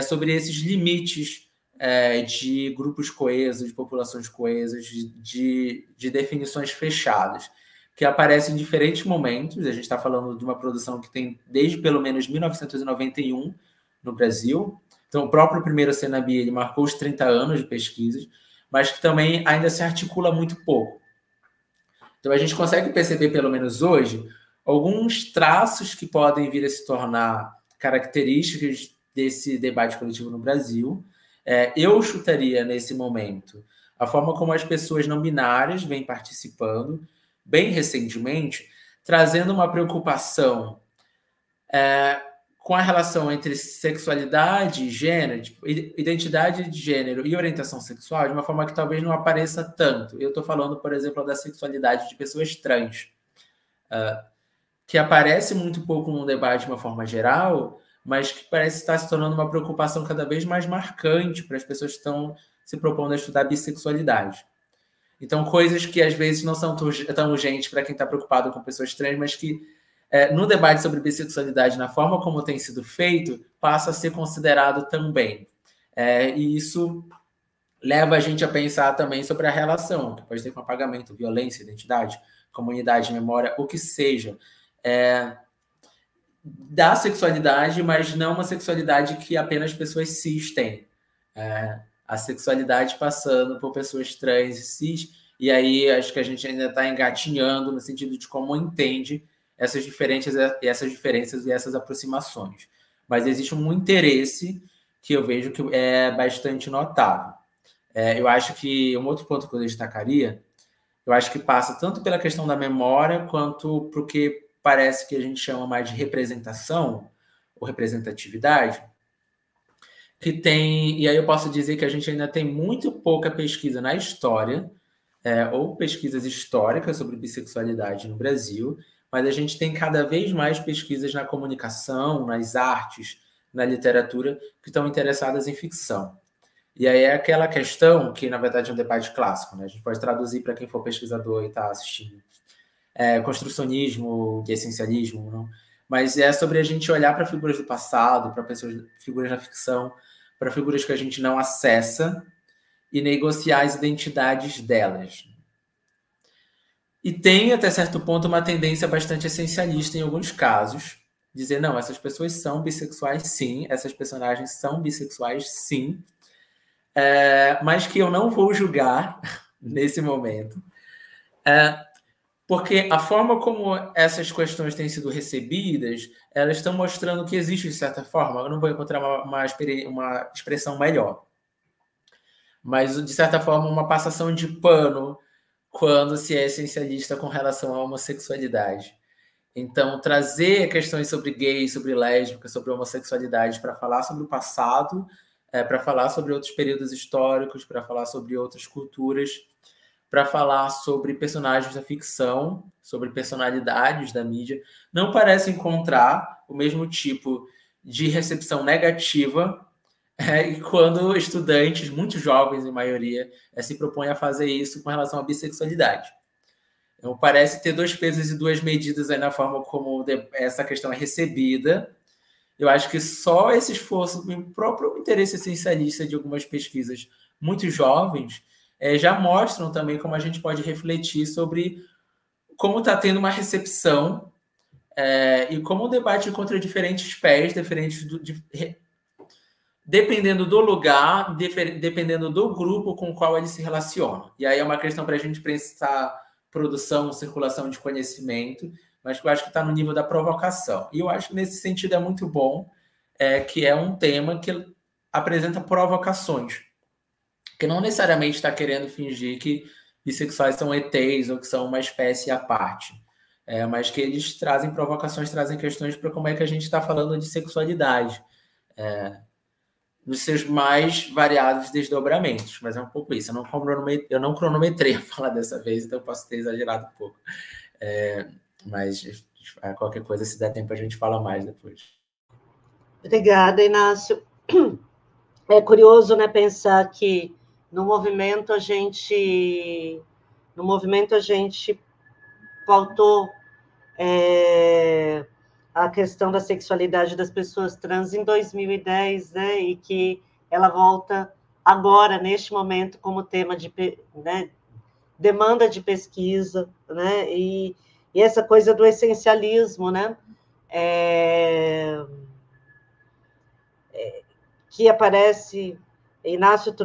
sobre esses limites de grupos coesos, de populações coesas, de definições fechadas, que aparecem em diferentes momentos. A gente está falando de uma produção que tem desde pelo menos 1991 no Brasil. Então, o próprio primeiro Senabi, ele marcou os 30 anos de pesquisas, mas que também ainda se articula muito pouco. Então, a gente consegue perceber, pelo menos hoje, alguns traços que podem vir a se tornar características desse debate coletivo no Brasil. Eu chutaria, nesse momento, a forma como as pessoas não binárias vêm participando, bem recentemente, trazendo uma preocupação com a relação entre sexualidade e gênero, tipo, identidade de gênero e orientação sexual, de uma forma que talvez não apareça tanto. Eu estou falando, por exemplo, da sexualidade de pessoas trans, que aparece muito pouco no debate de uma forma geral, mas que parece estar se tornando uma preocupação cada vez mais marcante para as pessoas que estão se propondo a estudar bissexualidade. Então, coisas que às vezes não são tão urgentes para quem está preocupado com pessoas trans, mas que no debate sobre bissexualidade, na forma como tem sido feito, passa a ser considerado também. E isso leva a gente a pensar também sobre a relação, que pode ter com apagamento, violência, identidade, comunidade, memória, o que seja, da sexualidade, mas não uma sexualidade que apenas pessoas cis têm. A sexualidade passando por pessoas trans e cis, e aí acho que a gente ainda está engatinhando no sentido de como entende essas diferenças e essas aproximações. Mas existe um interesse que eu vejo que é bastante notável. Eu acho que um outro ponto que eu destacaria, eu acho que passa tanto pela questão da memória, quanto para o que parece que a gente chama mais de representação, ou representatividade, que tem... E aí eu posso dizer que a gente ainda tem muito pouca pesquisa na história, ou pesquisas históricas sobre bissexualidade no Brasil, mas a gente tem cada vez mais pesquisas na comunicação, nas artes, na literatura, que estão interessadas em ficção. E aí é aquela questão que, na verdade, é um debate clássico, né? A gente pode traduzir para quem for pesquisador e está assistindo. Construcionismo e essencialismo, não? Mas é sobre a gente olhar para figuras do passado, para figuras da ficção, para figuras que a gente não acessa e negociar as identidades delas. E tem, até certo ponto, uma tendência bastante essencialista em alguns casos, dizer, não, essas pessoas são bissexuais, sim, essas personagens são bissexuais, sim, mas que eu não vou julgar nesse momento, porque a forma como essas questões têm sido recebidas, elas estão mostrando que existe, de certa forma, eu não vou encontrar uma expressão melhor, mas, de certa forma, uma passação de pano quando se é essencialista com relação à homossexualidade. Então, trazer questões sobre gays, sobre lésbicas, sobre homossexualidade para falar sobre o passado, para falar sobre outros períodos históricos, para falar sobre outras culturas, para falar sobre personagens da ficção, sobre personalidades da mídia, não parece encontrar o mesmo tipo de recepção negativa quando estudantes, muito jovens em maioria, se propõem a fazer isso com relação à bissexualidade. Então, parece ter dois pesos e duas medidas aí na forma como essa questão é recebida. Eu acho que só esse esforço, o próprio interesse essencialista de algumas pesquisas muito jovens, já mostram também como a gente pode refletir sobre como está tendo uma recepção e como o debate encontra diferentes pés, dependendo do lugar, dependendo do grupo com o qual ele se relaciona. E aí é uma questão para a gente pensar produção, circulação de conhecimento, mas que eu acho que está no nível da provocação. E eu acho que nesse sentido é muito bom, que é um tema que apresenta provocações, que não necessariamente está querendo fingir que bissexuais são ETs ou que são uma espécie à parte, mas que eles trazem provocações, trazem questões para como é que a gente está falando de sexualidade. nos seus mais variados desdobramentos, mas é um pouco isso. Eu não cronometrei a falar dessa vez, então eu posso ter exagerado um pouco. Mas qualquer coisa, se der tempo, a gente fala mais depois. Obrigada, Inácio. É curioso, né, pensar que no movimento a gente pautou a questão da sexualidade das pessoas trans em 2010, né, e que ela volta agora, neste momento, como tema de, né, demanda de pesquisa, né, e essa coisa do essencialismo, né, que aparece, Inácio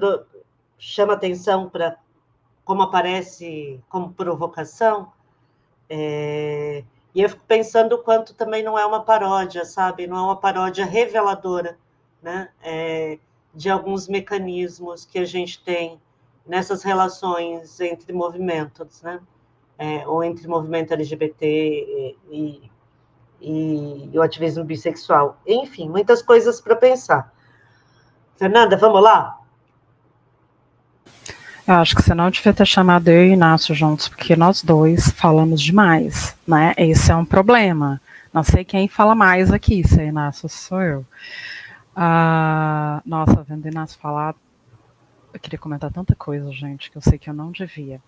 chama atenção para como aparece como provocação, e eu fico pensando o quanto também não é uma paródia, sabe? Não é uma paródia reveladora, né? De alguns mecanismos que a gente tem nessas relações entre movimentos, né? Ou entre movimento LGBT e o ativismo bissexual. Enfim, muitas coisas para pensar. Fernanda, vamos lá? Eu acho que você não devia ter chamado eu e o Inácio juntos, porque nós dois falamos demais, né? Esse é um problema. Não sei quem fala mais aqui, se é Inácio ou sou eu. Nossa, vendo o Inácio falar, eu queria comentar tanta coisa, gente, que eu sei que eu não devia.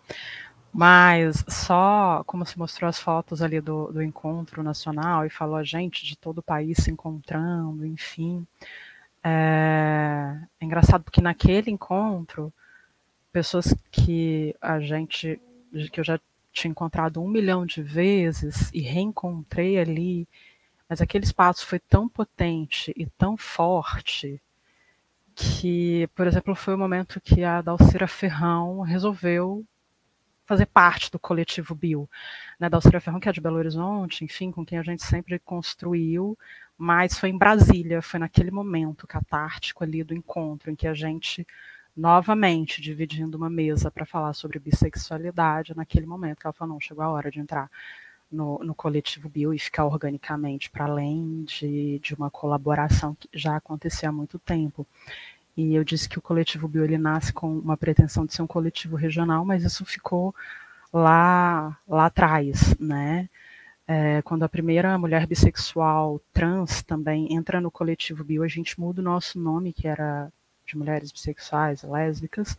Mas só como se mostrou as fotos ali do encontro nacional e falou a gente de todo o país se encontrando, enfim. É engraçado porque naquele encontro, pessoas que eu já tinha encontrado 1 milhão de vezes e reencontrei ali, mas aquele espaço foi tão potente e tão forte que, por exemplo, foi o momento que a Dalcira Ferrão resolveu fazer parte do coletivo Bio, né, Dalcira Ferrão, que é de Belo Horizonte, enfim, com quem a gente sempre construiu, mas foi em Brasília, foi naquele momento catártico ali do encontro, em que a gente, novamente, dividindo uma mesa para falar sobre bissexualidade, naquele momento que ela falou, não, chegou a hora de entrar no coletivo Bio e ficar organicamente para além de uma colaboração que já acontecia há muito tempo. E eu disse que o coletivo Bio ele nasce com uma pretensão de ser um coletivo regional, mas isso ficou lá atrás, né? Quando a primeira mulher bissexual trans também entra no coletivo Bio, a gente muda o nosso nome, que era de mulheres bissexuais, lésbicas,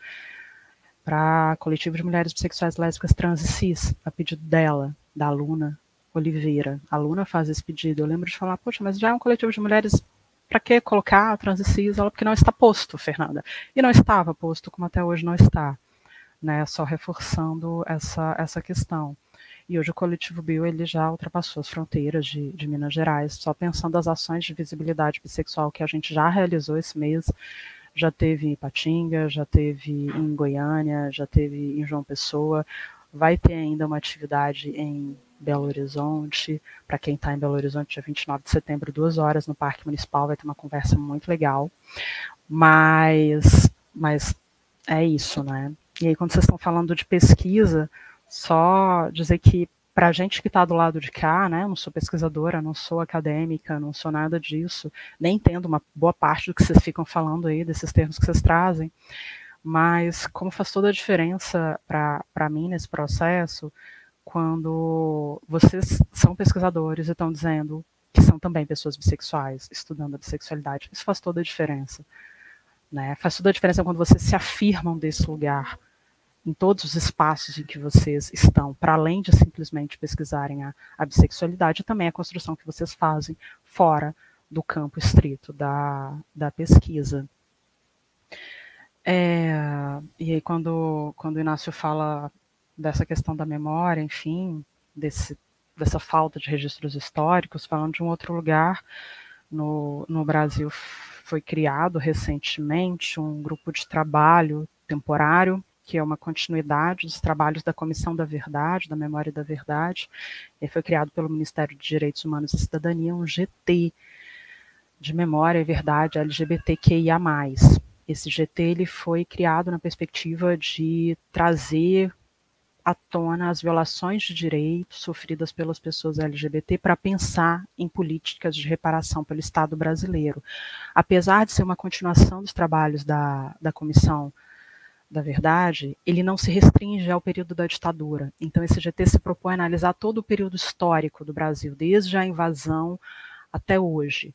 para coletivo de mulheres bissexuais, lésbicas, trans e cis, a pedido dela, da Luna Oliveira. A Luna faz esse pedido. Eu lembro de falar, poxa, mas já é um coletivo de mulheres, para que colocar a trans e cis? Ela, porque não está posto, Fernanda. E não estava posto, como até hoje não está, né? Só reforçando essa questão. E hoje o coletivo Bio ele já ultrapassou as fronteiras de Minas Gerais, só pensando as ações de visibilidade bissexual que a gente já realizou esse mês, já teve em Ipatinga, já teve em Goiânia, já teve em João Pessoa, vai ter ainda uma atividade em Belo Horizonte, para quem está em Belo Horizonte, dia 29 de setembro, 2 horas no Parque Municipal, vai ter uma conversa muito legal, mas é isso, né? E aí quando vocês estão falando de pesquisa, só dizer que para a gente que está do lado de cá, né, eu não sou pesquisadora, não sou acadêmica, não sou nada disso, nem entendo uma boa parte do que vocês ficam falando aí, desses termos que vocês trazem, mas como faz toda a diferença para mim nesse processo, quando vocês são pesquisadores e estão dizendo que são também pessoas bissexuais, estudando a bissexualidade, isso faz toda a diferença, né? Faz toda a diferença quando vocês se afirmam desse lugar, em todos os espaços em que vocês estão, para além de simplesmente pesquisarem a bissexualidade, também a construção que vocês fazem fora do campo estrito da pesquisa. E aí quando o Inácio fala dessa questão da memória, enfim, dessa falta de registros históricos, falando de um outro lugar, no Brasil foi criado recentemente um grupo de trabalho temporário, que é uma continuidade dos trabalhos da Comissão da Verdade, da Memória e da Verdade, e foi criado pelo Ministério de Direitos Humanos e Cidadania, um GT de Memória e Verdade LGBTQIA+. Esse GT ele foi criado na perspectiva de trazer à tona as violações de direitos sofridas pelas pessoas LGBT para pensar em políticas de reparação pelo Estado brasileiro. Apesar de ser uma continuação dos trabalhos da Comissão da Verdade, ele não se restringe ao período da ditadura. Então, esse GT se propõe a analisar todo o período histórico do Brasil, desde a invasão até hoje.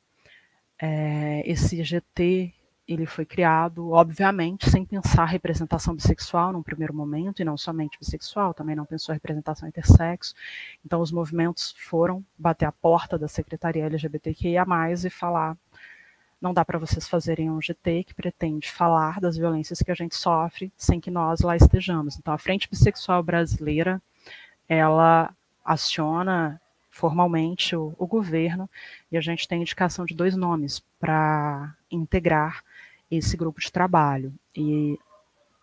Esse GT ele foi criado, obviamente, sem pensar representação bissexual num primeiro momento, e não somente bissexual, também não pensou representação intersexo. Então, os movimentos foram bater a porta da Secretaria LGBTQIA+, e falar: não dá para vocês fazerem um GT que pretende falar das violências que a gente sofre sem que nós lá estejamos. Então, a Frente Bissexual Brasileira, ela aciona formalmente o governo, e a gente tem indicação de 2 nomes para integrar esse grupo de trabalho. E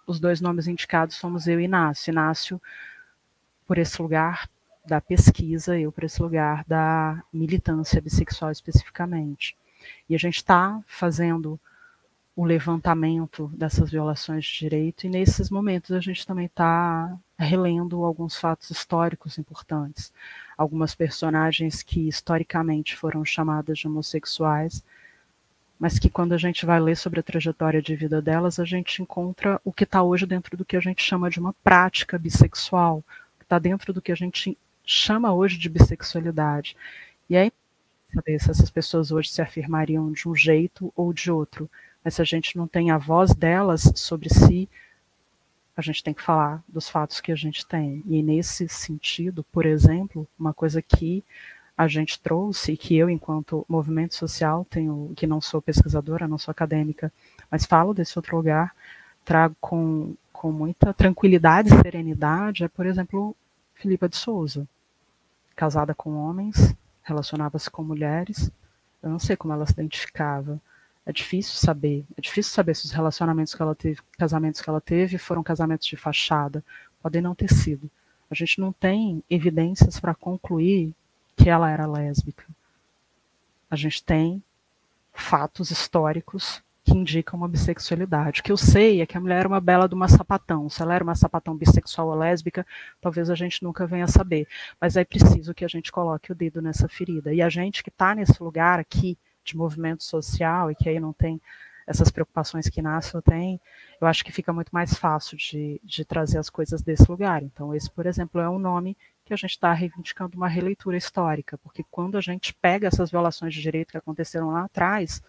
os 2 nomes indicados somos eu e Inácio. Inácio por esse lugar da pesquisa, eu por esse lugar da militância bissexual especificamente. E a gente está fazendo o levantamento dessas violações de direito, e nesses momentos a gente também está relendo alguns fatos históricos importantes. Algumas personagens que historicamente foram chamadas de homossexuais, mas que quando a gente vai ler sobre a trajetória de vida delas, a gente encontra o que está hoje dentro do que a gente chama de uma prática bissexual, que está dentro do que a gente chama hoje de bissexualidade. E aí, saber se essas pessoas hoje se afirmariam de um jeito ou de outro, mas se a gente não tem a voz delas sobre si, a gente tem que falar dos fatos que a gente tem. E nesse sentido, por exemplo, uma coisa que a gente trouxe, e que eu, enquanto movimento social, tenho, que não sou pesquisadora, não sou acadêmica, mas falo desse outro lugar, trago com muita tranquilidade e serenidade, é, por exemplo, Filipa de Souza, casada com homens, relacionava-se com mulheres, eu não sei como ela se identificava. É difícil saber se os relacionamentos que ela teve, casamentos que ela teve, foram casamentos de fachada, podem não ter sido. A gente não tem evidências para concluir que ela era lésbica. A gente tem fatos históricos que indicam uma bissexualidade. O que eu sei é que a mulher era uma bela de uma sapatão. Se ela era uma sapatão bissexual ou lésbica, talvez a gente nunca venha saber. Mas é preciso que a gente coloque o dedo nessa ferida. E a gente que está nesse lugar aqui, de movimento social, e que aí não tem essas preocupações que Inácio tem, eu acho que fica muito mais fácil de trazer as coisas desse lugar. Então, esse, por exemplo, é um nome que a gente está reivindicando uma releitura histórica, porque quando a gente pega essas violações de direito que aconteceram lá atrás,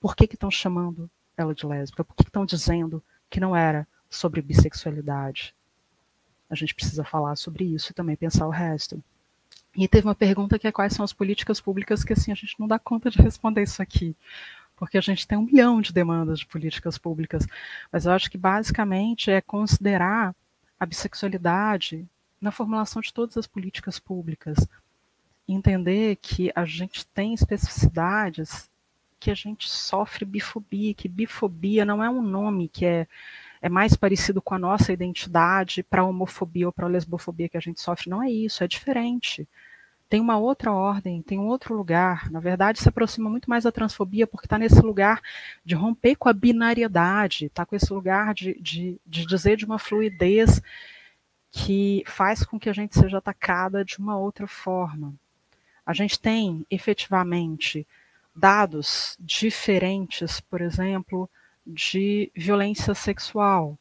por que estão chamando ela de lésbica? Por que estão dizendo que não era sobre bissexualidade? A gente precisa falar sobre isso e também pensar o resto. E teve uma pergunta que é: quais são as políticas públicas, que assim a gente não dá conta de responder isso aqui, porque a gente tem 1 milhão de demandas de políticas públicas, mas eu acho que basicamente é considerar a bissexualidade na formulação de todas as políticas públicas, entender que a gente tem especificidades, que a gente sofre bifobia, que bifobia não é um nome que é mais parecido com a nossa identidade para a homofobia ou para a lesbofobia que a gente sofre. Não é isso, é diferente. Tem uma outra ordem, tem um outro lugar. Na verdade, se aproxima muito mais da transfobia, porque está nesse lugar de romper com a binariedade, está com esse lugar de dizer de uma fluidez que faz com que a gente seja atacada de uma outra forma. A gente tem, efetivamente, dados diferentes, por exemplo, de violência sexual.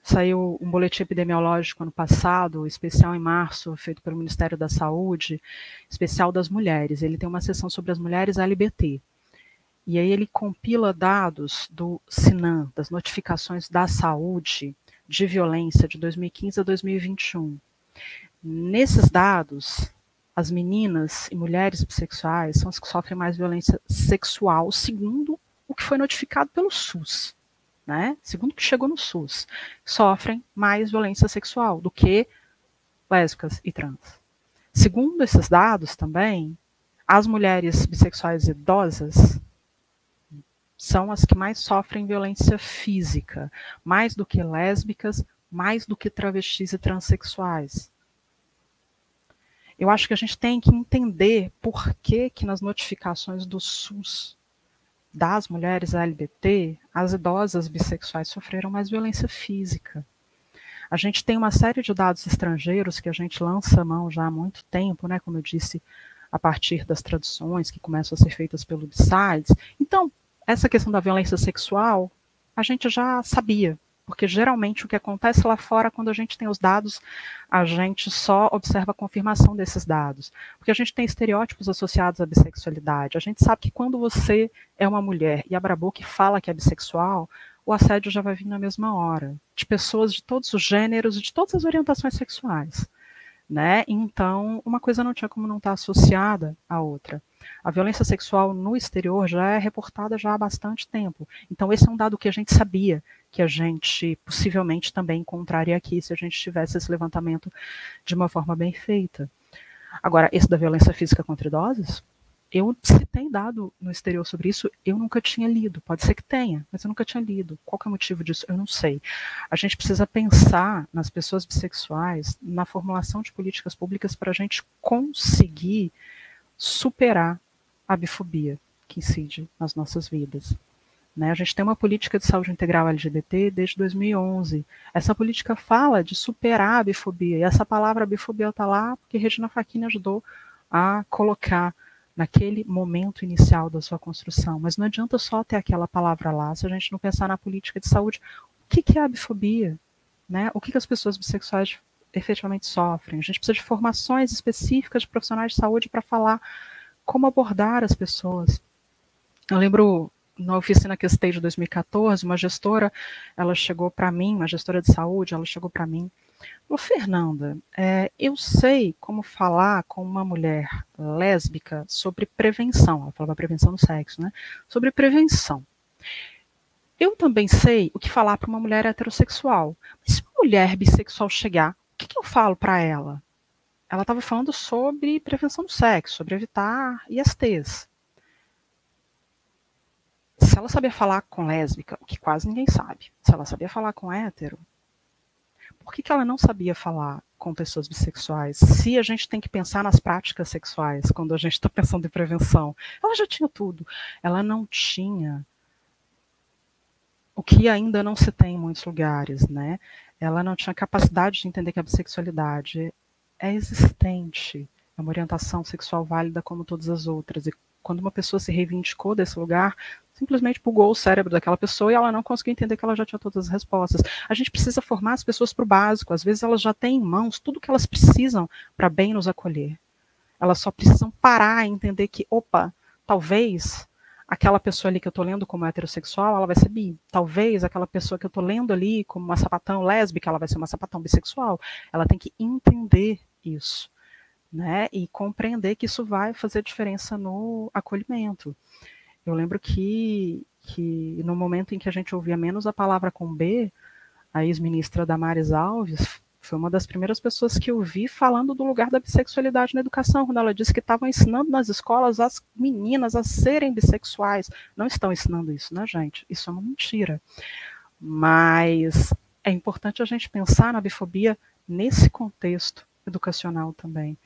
Saiu um boletim epidemiológico ano passado, especial em março, feito pelo Ministério da Saúde, especial das mulheres. Ele tem uma seção sobre as mulheres LGBT. E aí ele compila dados do SINAM, das notificações da saúde de violência de 2015 a 2021. Nesses dados, as meninas e mulheres bissexuais são as que sofrem mais violência sexual, segundo o que foi notificado pelo SUS, né? Segundo o que chegou no SUS, sofrem mais violência sexual do que lésbicas e trans. Segundo esses dados também, as mulheres bissexuais idosas são as que mais sofrem violência física, mais do que lésbicas, mais do que travestis e transexuais. Eu acho que a gente tem que entender por que nas notificações do SUS das mulheres LGBT, as idosas bissexuais sofreram mais violência física. A gente tem uma série de dados estrangeiros que a gente lança a mão já há muito tempo, né, como eu disse, a partir das traduções que começam a ser feitas pelo BSides. Então, essa questão da violência sexual, a gente já sabia, porque geralmente o que acontece lá fora, quando a gente tem os dados, a gente só observa a confirmação desses dados. Porque a gente tem estereótipos associados à bissexualidade. A gente sabe que quando você é uma mulher e abre a boca e fala que é bissexual, o assédio já vai vir na mesma hora, de pessoas de todos os gêneros e de todas as orientações sexuais. Né? Então, uma coisa não tinha como não estar associada à outra. A violência sexual no exterior já é reportada já há bastante tempo. Então, esse é um dado que a gente sabia, que a gente possivelmente também encontraria aqui se a gente tivesse esse levantamento de uma forma bem feita. Agora, esse da violência física contra idosos, se tem dado no exterior sobre isso, eu nunca tinha lido. Pode ser que tenha, mas eu nunca tinha lido. Qual que é o motivo disso? Eu não sei. A gente precisa pensar nas pessoas bissexuais, na formulação de políticas públicas para a gente conseguir superar a bifobia que incide nas nossas vidas. Né? A gente tem uma política de saúde integral LGBT desde 2011. Essa política fala de superar a bifobia, e essa palavra bifobia está lá porque Regina Facchini ajudou a colocar naquele momento inicial da sua construção. Mas não adianta só ter aquela palavra lá, se a gente não pensar na política de saúde. O que é a bifobia? Né? O que as pessoas bissexuais efetivamente sofrem? A gente precisa de formações específicas de profissionais de saúde para falar como abordar as pessoas. Eu lembro, na oficina que eu citei de 2014, uma gestora, ela chegou para mim, uma gestora de saúde, ela chegou para mim, falou, Fernanda, eu sei como falar com uma mulher lésbica sobre prevenção. Ela falava prevenção no sexo, né? Sobre prevenção. Eu também sei o que falar para uma mulher heterossexual. Mas se uma mulher bissexual chegar, o que eu falo para ela? Ela estava falando sobre prevenção do sexo, sobre evitar ISTs. Se ela sabia falar com lésbica, o que quase ninguém sabe, se ela sabia falar com hétero, por que ela não sabia falar com pessoas bissexuais? Se a gente tem que pensar nas práticas sexuais, quando a gente está pensando em prevenção, ela já tinha tudo. Ela não tinha o que ainda não se tem em muitos lugares, né? Ela não tinha capacidade de entender que a bissexualidade é existente, é uma orientação sexual válida como todas as outras. E quando uma pessoa se reivindicou desse lugar, simplesmente bugou o cérebro daquela pessoa e ela não conseguiu entender que ela já tinha todas as respostas. A gente precisa formar as pessoas para o básico. Às vezes elas já têm em mãos tudo que elas precisam para bem nos acolher. Elas só precisam parar e entender que, opa, talvez aquela pessoa ali que eu estou lendo como heterossexual, ela vai ser bi. Talvez aquela pessoa que eu estou lendo ali como uma sapatão lésbica, ela vai ser uma sapatão bissexual. Ela tem que entender isso, né? E compreender que isso vai fazer diferença no acolhimento. Eu lembro que no momento em que a gente ouvia menos a palavra com B, a ex-ministra Damares Alves foi uma das primeiras pessoas que eu vi falando do lugar da bissexualidade na educação, quando ela disse que estavam ensinando nas escolas as meninas a serem bissexuais. Não estão ensinando isso, né, gente? Isso é uma mentira. Mas é importante a gente pensar na bifobia nesse contexto educacional também.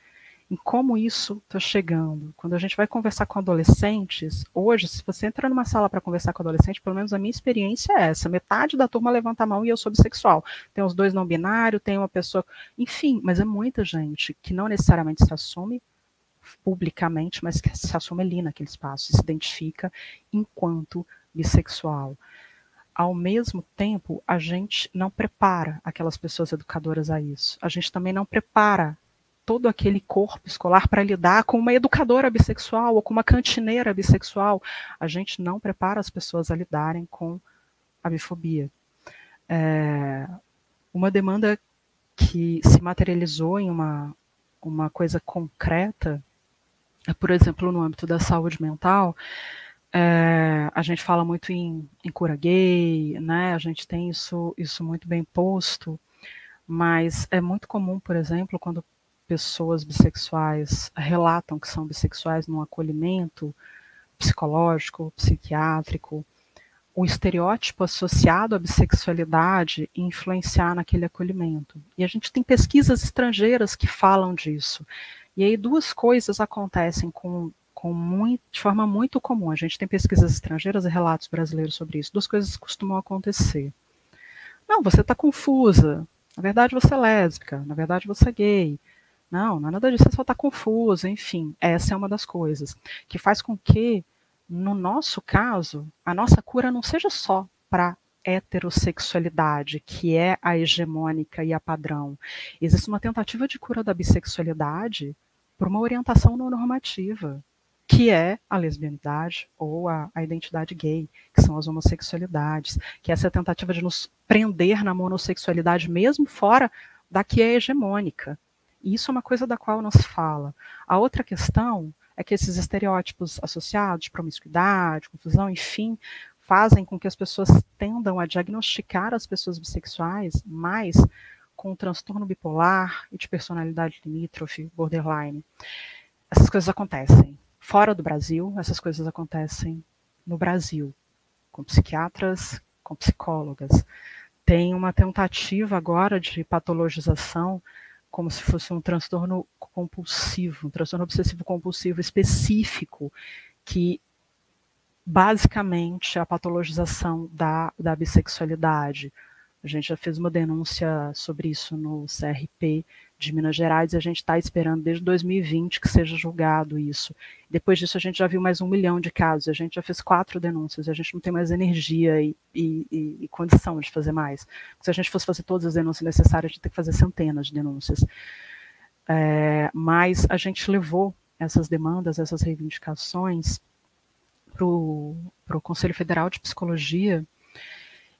Em como isso está chegando. Quando a gente vai conversar com adolescentes, hoje, se você entra numa sala para conversar com adolescente, pelo menos a minha experiência é essa, metade da turma levanta a mão e eu sou bissexual. Tem os dois não binários, tem uma pessoa... Enfim, mas é muita gente que não necessariamente se assume publicamente, mas que se assume ali naquele espaço, se identifica enquanto bissexual. Ao mesmo tempo, a gente não prepara aquelas pessoas educadoras a isso. A gente também não prepara todo aquele corpo escolar para lidar com uma educadora bissexual ou com uma cantineira bissexual. A gente não prepara as pessoas a lidarem com a bifobia. Uma demanda que se materializou em uma coisa concreta, por exemplo, no âmbito da saúde mental, a gente fala muito em cura gay, né? A gente tem isso muito bem posto, mas é muito comum, por exemplo, quando pessoas bissexuais relatam que são bissexuais num acolhimento psicológico, psiquiátrico, o estereótipo associado à bissexualidade influenciar naquele acolhimento. E a gente tem pesquisas estrangeiras que falam disso. E aí duas coisas acontecem de forma muito comum. A gente tem pesquisas estrangeiras e relatos brasileiros sobre isso. Duas coisas costumam acontecer. Não, você está confusa. Na verdade você é lésbica, na verdade você é gay. Não é nada disso, você só está confuso, enfim. Essa é uma das coisas que faz com que, no nosso caso, a nossa cura não seja só para heterossexualidade, que é a hegemônica e a padrão. Existe uma tentativa de cura da bissexualidade por uma orientação não normativa, que é a lesbianidade ou a identidade gay, que são as homossexualidades, que é essa tentativa de nos prender na monossexualidade, mesmo fora da que é hegemônica. E isso é uma coisa da qual não se fala. A outra questão é que esses estereótipos associados, promiscuidade, confusão, enfim, fazem com que as pessoas tendam a diagnosticar as pessoas bissexuais mais com transtorno bipolar e de personalidade limítrofe, borderline. Essas coisas acontecem fora do Brasil, essas coisas acontecem no Brasil, com psiquiatras, com psicólogas. Tem uma tentativa agora de patologização como se fosse um transtorno compulsivo, um transtorno obsessivo compulsivo específico, que basicamente é a patologização da bissexualidade. A gente já fez uma denúncia sobre isso no CRP de Minas Gerais e a gente está esperando desde 2020 que seja julgado isso. Depois disso a gente já viu mais 1 milhão de casos, a gente já fez 4 denúncias, a gente não tem mais energia e condição de fazer mais. Se a gente fosse fazer todas as denúncias necessárias, a gente tem que fazer centenas de denúncias. Mas a gente levou essas demandas, essas reivindicações para o Conselho Federal de Psicologia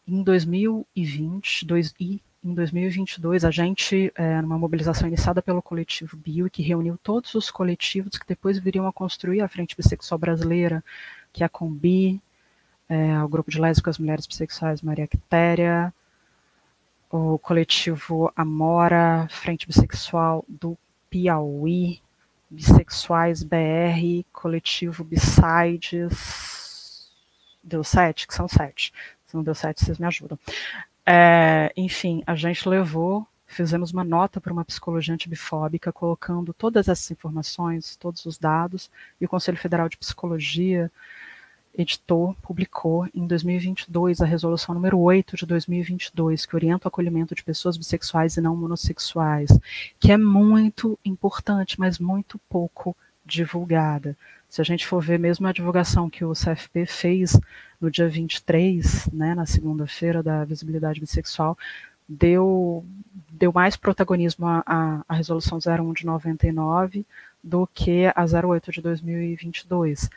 em 2020 e em 2022, a gente, numa mobilização iniciada pelo coletivo Bio, que reuniu todos os coletivos que depois viriam a construir a Frente Bissexual Brasileira, que é a Combi, o Grupo de Lésbicas Mulheres Bissexuais Maria Quitéria, o coletivo Amora, Frente Bissexual do Piauí, Bissexuais BR, coletivo Besides, deu 7, que são 7. Se não deu 7, vocês me ajudam. Enfim, a gente fizemos uma nota para uma psicologia antibifóbica, colocando todas essas informações, todos os dados, e o Conselho Federal de Psicologia editou, publicou em 2022 a resolução número 8 de 2022, que orienta o acolhimento de pessoas bissexuais e não monossexuais, que é muito importante, mas muito pouco divulgada. Se a gente for ver mesmo a divulgação que o CFP fez no dia 23, né, na segunda-feira da visibilidade bissexual, deu mais protagonismo à resolução 01 de 99 do que a 08 de 2022,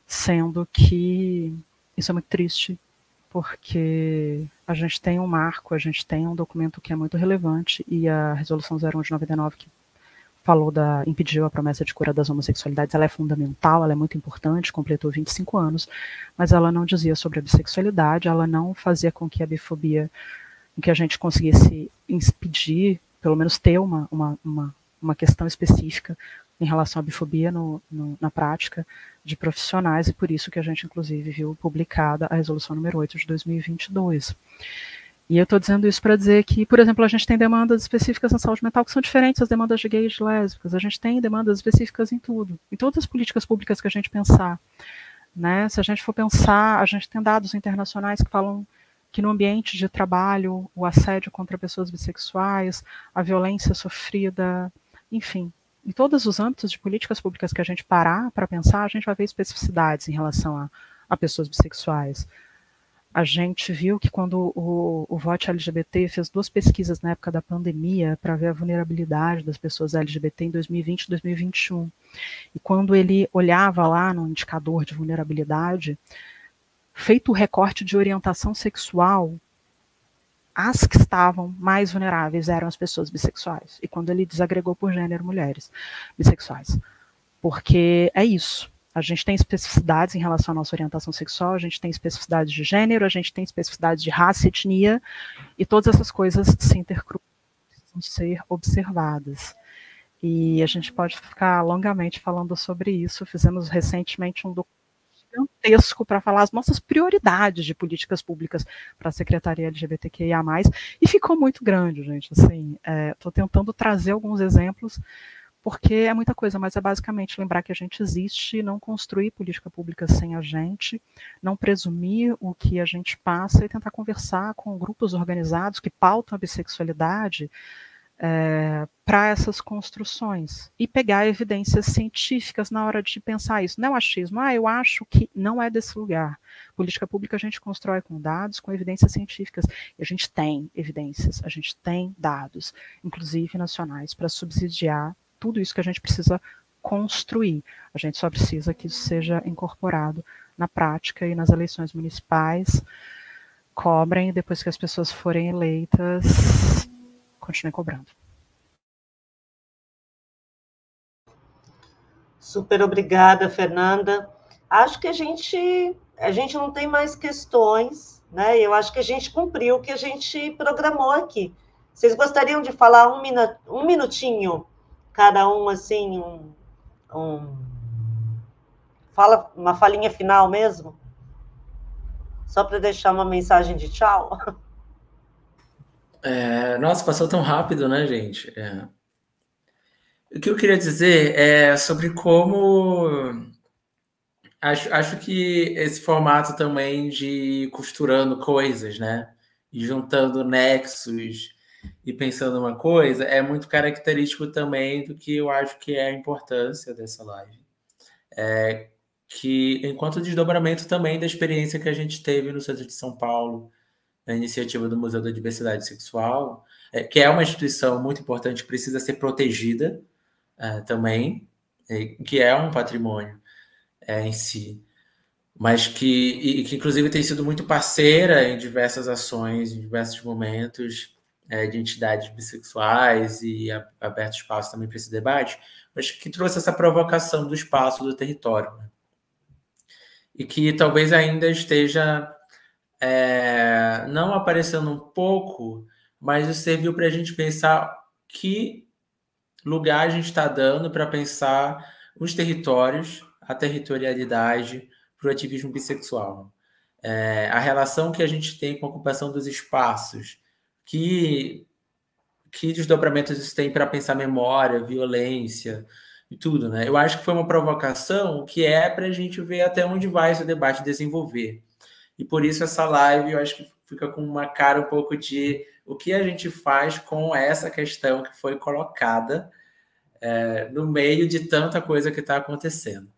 sendo que isso é muito triste, porque a gente tem um marco, a gente tem um documento que é muito relevante, e a resolução 01 de 99, que impediu a promessa de cura das homossexualidades, ela é fundamental, ela é muito importante, completou 25 anos, mas ela não dizia sobre a bissexualidade, ela não fazia com que a bifobia, com que a gente conseguisse impedir, pelo menos ter uma questão específica em relação à bifobia na prática de profissionais, e por isso que a gente, inclusive, viu publicada a resolução número 8 de 2022. E eu estou dizendo isso para dizer que, por exemplo, a gente tem demandas específicas na saúde mental que são diferentes das demandas de gays e de lésbicas. A gente tem demandas específicas em tudo, em todas as políticas públicas que a gente pensar. Né? Se a gente for pensar, a gente tem dados internacionais que falam que no ambiente de trabalho, o assédio contra pessoas bissexuais, a violência sofrida, enfim, em todos os âmbitos de políticas públicas que a gente parar para pensar, a gente vai ver especificidades em relação a pessoas bissexuais. A gente viu que quando o Vote LGBT fez 2 pesquisas na época da pandemia para ver a vulnerabilidade das pessoas LGBT em 2020 e 2021. E quando ele olhava lá no indicador de vulnerabilidade, feito o recorte de orientação sexual, as que estavam mais vulneráveis eram as pessoas bissexuais. E quando ele desagregou por gênero, mulheres bissexuais. Porque é isso. A gente tem especificidades em relação à nossa orientação sexual, a gente tem especificidades de gênero, a gente tem especificidades de raça e etnia, e todas essas coisas se intercruzam, precisam ser observadas. E a gente pode ficar longamente falando sobre isso. Fizemos recentemente um documento gigantesco para falar as nossas prioridades de políticas públicas para a Secretaria LGBTQIA+, e ficou muito grande, gente. Assim, estou tentando trazer alguns exemplos porque é muita coisa, mas é basicamente lembrar que a gente existe, não construir política pública sem a gente, não presumir o que a gente passa e tentar conversar com grupos organizados que pautam a bissexualidade para essas construções e pegar evidências científicas na hora de pensar isso. Não é o achismo, eu acho que não é desse lugar. Política pública a gente constrói com dados, com evidências científicas. E a gente tem evidências, a gente tem dados, inclusive nacionais, para subsidiar tudo isso que a gente precisa construir. A gente só precisa que isso seja incorporado na prática e nas eleições municipais. Cobrem, depois que as pessoas forem eleitas, continuem cobrando. Super obrigada, Fernanda. Acho que a gente não tem mais questões, né? Eu acho que a gente cumpriu o que a gente programou aqui. Vocês gostariam de falar um minutinho, cada um, assim, fala uma falinha final mesmo? Só para deixar uma mensagem de tchau? Nossa, passou tão rápido, né, gente? O que eu queria dizer é sobre como... Acho que esse formato também de costurando coisas, né? E juntando nexos e pensando uma coisa é muito característico também do que eu acho que é a importância dessa live. Que enquanto desdobramento também da experiência que a gente teve no centro de São Paulo, na iniciativa do Museu da Diversidade Sexual, que é uma instituição muito importante, que precisa ser protegida também, que é um patrimônio em si, mas que inclusive tem sido muito parceira em diversas ações, em diversos momentos, de entidades bissexuais e aberto espaço também para esse debate, mas que trouxe essa provocação do espaço, do território, né? E que talvez ainda esteja não aparecendo um pouco, mas isso serviu para a gente pensar que lugar a gente está dando para pensar os territórios, a territorialidade para o ativismo bissexual. A relação que a gente tem com a ocupação dos espaços, que desdobramentos isso tem para pensar memória, violência e tudo, né? Eu acho que foi uma provocação que é para a gente ver até onde vai esse debate desenvolver. E por isso essa live eu acho que fica com uma cara um pouco de o que a gente faz com essa questão que foi colocada no meio de tanta coisa que está acontecendo.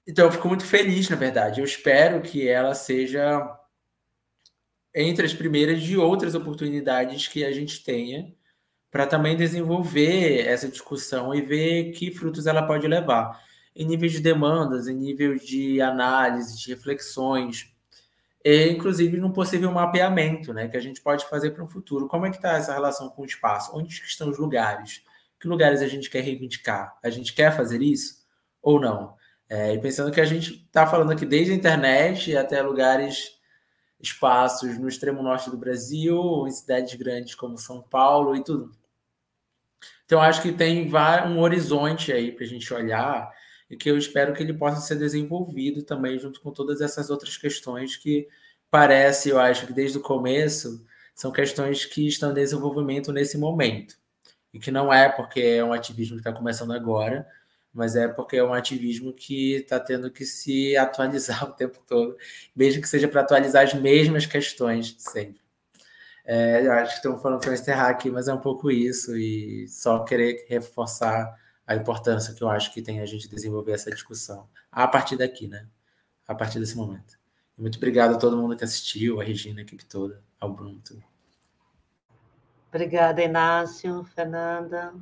Então eu fico muito feliz, na verdade. Eu espero que ela seja entre as primeiras de outras oportunidades que a gente tenha para também desenvolver essa discussão e ver que frutos ela pode levar. Em nível de demandas, em nível de análise, de reflexões, e inclusive num possível mapeamento, né, que a gente pode fazer para o futuro. Como é que está essa relação com o espaço? Onde estão os lugares? Que lugares a gente quer reivindicar? A gente quer fazer isso ou não? E pensando que a gente está falando aqui desde a internet até lugares, espaços no extremo norte do Brasil, em cidades grandes como São Paulo e tudo. Então, acho que tem um horizonte aí para a gente olhar e que eu espero que ele possa ser desenvolvido também junto com todas essas outras questões que parece, eu acho que desde o começo, são questões que estão em desenvolvimento nesse momento. E que não é porque é um ativismo que está começando agora, mas é porque é um ativismo que está tendo que se atualizar o tempo todo, mesmo que seja para atualizar as mesmas questões sempre. Eu acho que estamos falando para encerrar aqui, mas é um pouco isso, e só querer reforçar a importância que eu acho que tem a gente desenvolver essa discussão a partir daqui, né? A partir desse momento. Muito obrigado a todo mundo que assistiu, a Regina, a equipe toda, ao Bruno. Tudo. Obrigada, Inácio, Fernanda.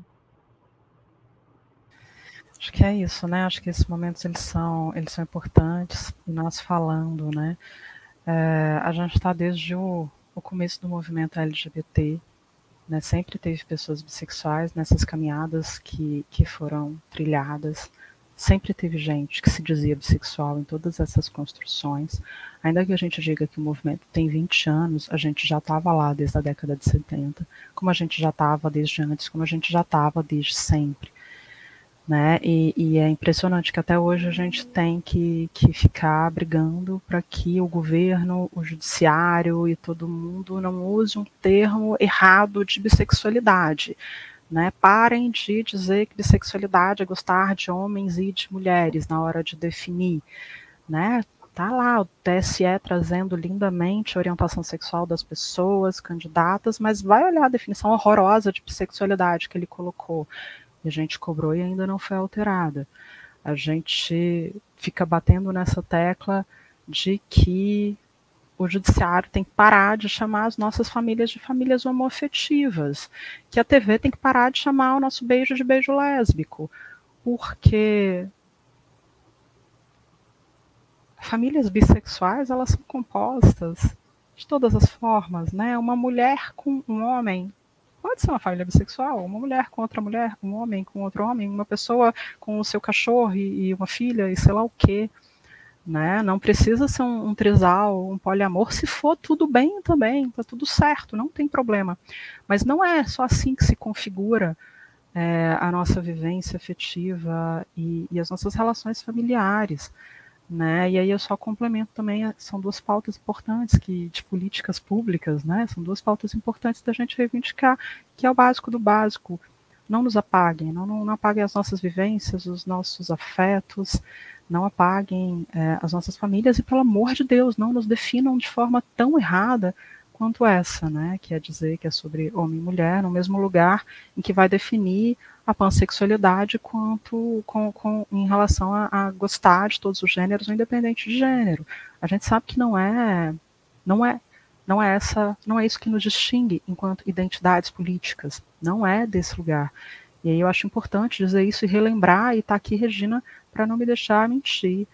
Acho que é isso, né? Acho que esses momentos eles são importantes, e nós falando, né? A gente está desde o começo do movimento LGBT, né? Sempre teve pessoas bissexuais nessas caminhadas que foram trilhadas, sempre teve gente que se dizia bissexual em todas essas construções. Ainda que a gente diga que o movimento tem 20 anos, a gente já estava lá desde a década de 70, como a gente já estava desde antes, como a gente já estava desde sempre. Né? E é impressionante que até hoje a gente tem que ficar brigando para que o governo, o judiciário e todo mundo não use um termo errado de bissexualidade. né? Parem de dizer que bissexualidade é gostar de homens e de mulheres na hora de definir, né? Tá lá o TSE trazendo lindamente a orientação sexual das pessoas, candidatas, mas vai olhar a definição horrorosa de bissexualidade que ele colocou. E a gente cobrou e ainda não foi alterada. A gente fica batendo nessa tecla de que o judiciário tem que parar de chamar as nossas famílias de famílias homoafetivas, que a TV tem que parar de chamar o nosso beijo de beijo lésbico, porque famílias bissexuais, elas são compostas de todas as formas, né? Uma mulher com um homem pode ser uma família bissexual, uma mulher com outra mulher, um homem com outro homem, uma pessoa com o seu cachorro e uma filha e sei lá o quê, né? Não precisa ser um trisal, um poliamor, se for tudo bem também, tá tudo certo, não tem problema. Mas não é só assim que se configura a nossa vivência afetiva e as nossas relações familiares. Né? E aí eu só complemento também, são duas pautas importantes de políticas públicas, né? São duas pautas importantes da gente reivindicar, que é o básico do básico. Não nos apaguem, não apaguem as nossas vivências, os nossos afetos, não apaguem as nossas famílias e, pelo amor de Deus, não nos definam de forma tão errada quanto essa, né? Que é dizer que é sobre homem e mulher, no mesmo lugar em que vai definir a pansexualidade em relação a gostar de todos os gêneros, independente de gênero. A gente sabe que não é isso que nos distingue enquanto identidades políticas. Não é desse lugar. E aí eu acho importante dizer isso e relembrar, e tá aqui Regina para não me deixar mentir.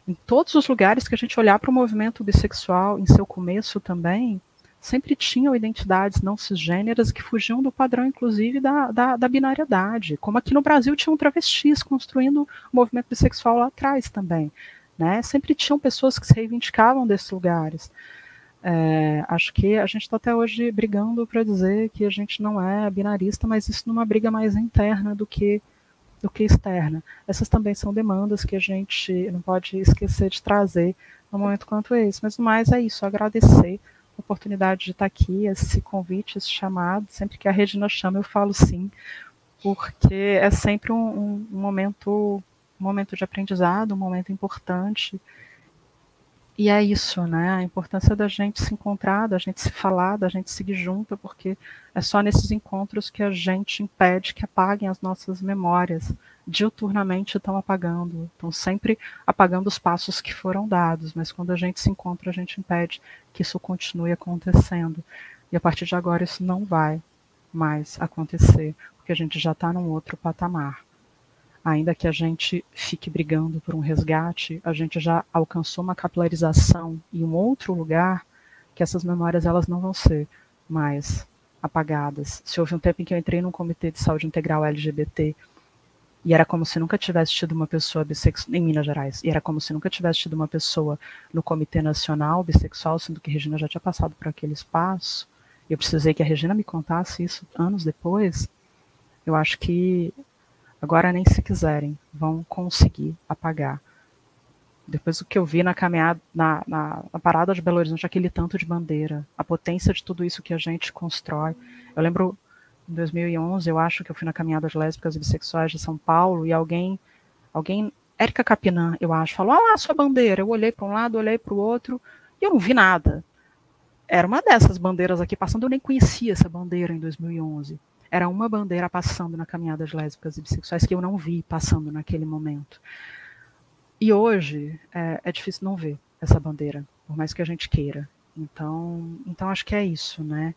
Em todos os lugares que a gente olhar para o movimento bissexual, em seu começo também, sempre tinham identidades não cisgêneras que fugiam do padrão, inclusive, da binariedade. Como aqui no Brasil tinham travestis construindo o movimento bissexual lá atrás também. Né? Sempre tinham pessoas que se reivindicavam desses lugares. Acho que a gente está até hoje brigando para dizer que a gente não é binarista, mas isso numa briga mais interna do que externa. Essas também são demandas que a gente não pode esquecer de trazer num momento quanto esse. Mas no mais é isso, agradecer a oportunidade de estar aqui, esse convite, esse chamado. Sempre que a Regina chama, eu falo sim, porque é sempre um momento de aprendizado, um momento importante. E é isso, né? A importância da gente se encontrar, da gente se falar, da gente seguir junto, porque é só nesses encontros que a gente impede que apaguem as nossas memórias. Diuturnamente estão apagando, estão sempre apagando os passos que foram dados, mas quando a gente se encontra, a gente impede que isso continue acontecendo. E a partir de agora isso não vai mais acontecer, porque a gente já está num outro patamar. Ainda que a gente fique brigando por um resgate, a gente já alcançou uma capilarização em um outro lugar que essas memórias elas não vão ser mais apagadas. Se houve um tempo em que eu entrei num comitê de saúde integral LGBT e era como se nunca tivesse tido uma pessoa bissexual, em Minas Gerais, e era como se nunca tivesse tido uma pessoa no Comitê Nacional Bissexual, sendo que a Regina já tinha passado por aquele espaço, e eu precisei que a Regina me contasse isso anos depois. Eu acho que agora nem se quiserem, vão conseguir apagar. Depois do que eu vi na caminhada, na parada de Belo Horizonte, aquele tanto de bandeira, a potência de tudo isso que a gente constrói. Eu lembro, em 2011, eu acho que eu fui na caminhada de lésbicas e bissexuais de São Paulo, e alguém, Érica Capinã, eu acho, falou, olha lá a sua bandeira. Eu olhei para um lado, olhei para o outro, e eu não vi nada. Era uma dessas bandeiras aqui passando, eu nem conhecia essa bandeira em 2011. Era uma bandeira passando na caminhada de lésbicas e bissexuais que eu não vi passando naquele momento. E hoje é difícil não ver essa bandeira, por mais que a gente queira. Então acho que é isso, né?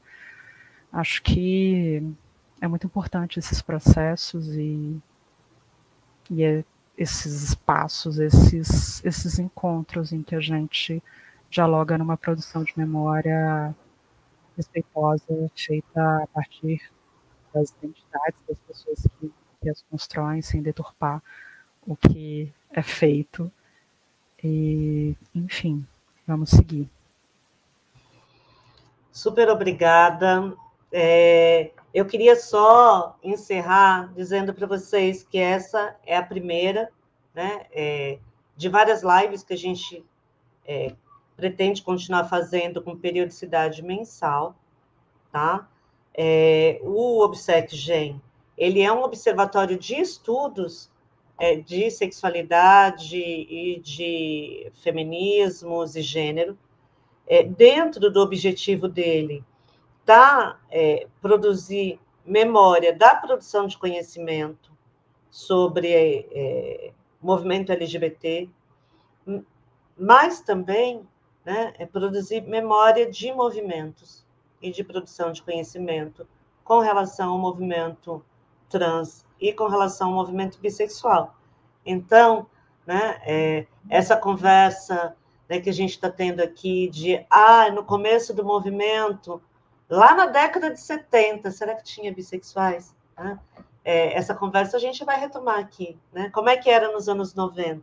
Acho que é muito importante esses processos e esses espaços, esses encontros em que a gente dialoga numa produção de memória respeitosa, feita a partir das identidades das pessoas que as constroem, sem deturpar o que é feito. E, enfim, vamos seguir. Super obrigada. Eu queria só encerrar dizendo para vocês que essa é a primeira, né, de várias lives que a gente pretende continuar fazendo com periodicidade mensal, tá? O Obsec Gen ele é um observatório de estudos de sexualidade e de feminismos e gênero. Dentro do objetivo dele está produzir memória da produção de conhecimento sobre movimento LGBT, mas também, né, produzir memória de movimentos e de produção de conhecimento com relação ao movimento trans e com relação ao movimento bissexual. Então, né, essa conversa, né, que a gente está tendo aqui de, no começo do movimento, lá na década de 70, será que tinha bissexuais? Né? Essa conversa a gente vai retomar aqui. Né? Como é que era nos anos 90?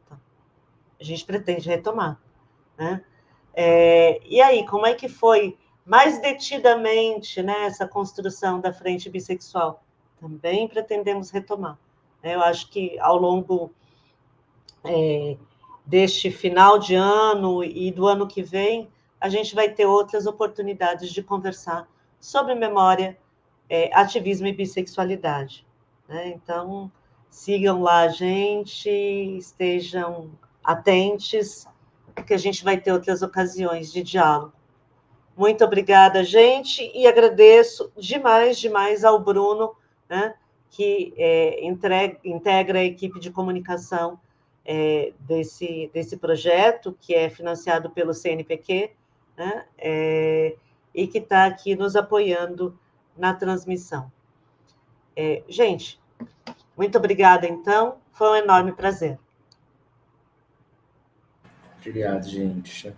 A gente pretende retomar. Né? E aí, como é que foi mais detidamente, né, essa construção da frente bissexual? Também pretendemos retomar. Eu acho que ao longo deste final de ano e do ano que vem, a gente vai ter outras oportunidades de conversar sobre memória, ativismo e bissexualidade. Né? Então, sigam lá a gente, estejam atentos, porque a gente vai ter outras ocasiões de diálogo. Muito obrigada, gente, e agradeço demais ao Bruno, né, que integra a equipe de comunicação desse projeto, que é financiado pelo CNPq, né, e que está aqui nos apoiando na transmissão. Gente, muito obrigada, então, foi um enorme prazer. Obrigado, gente.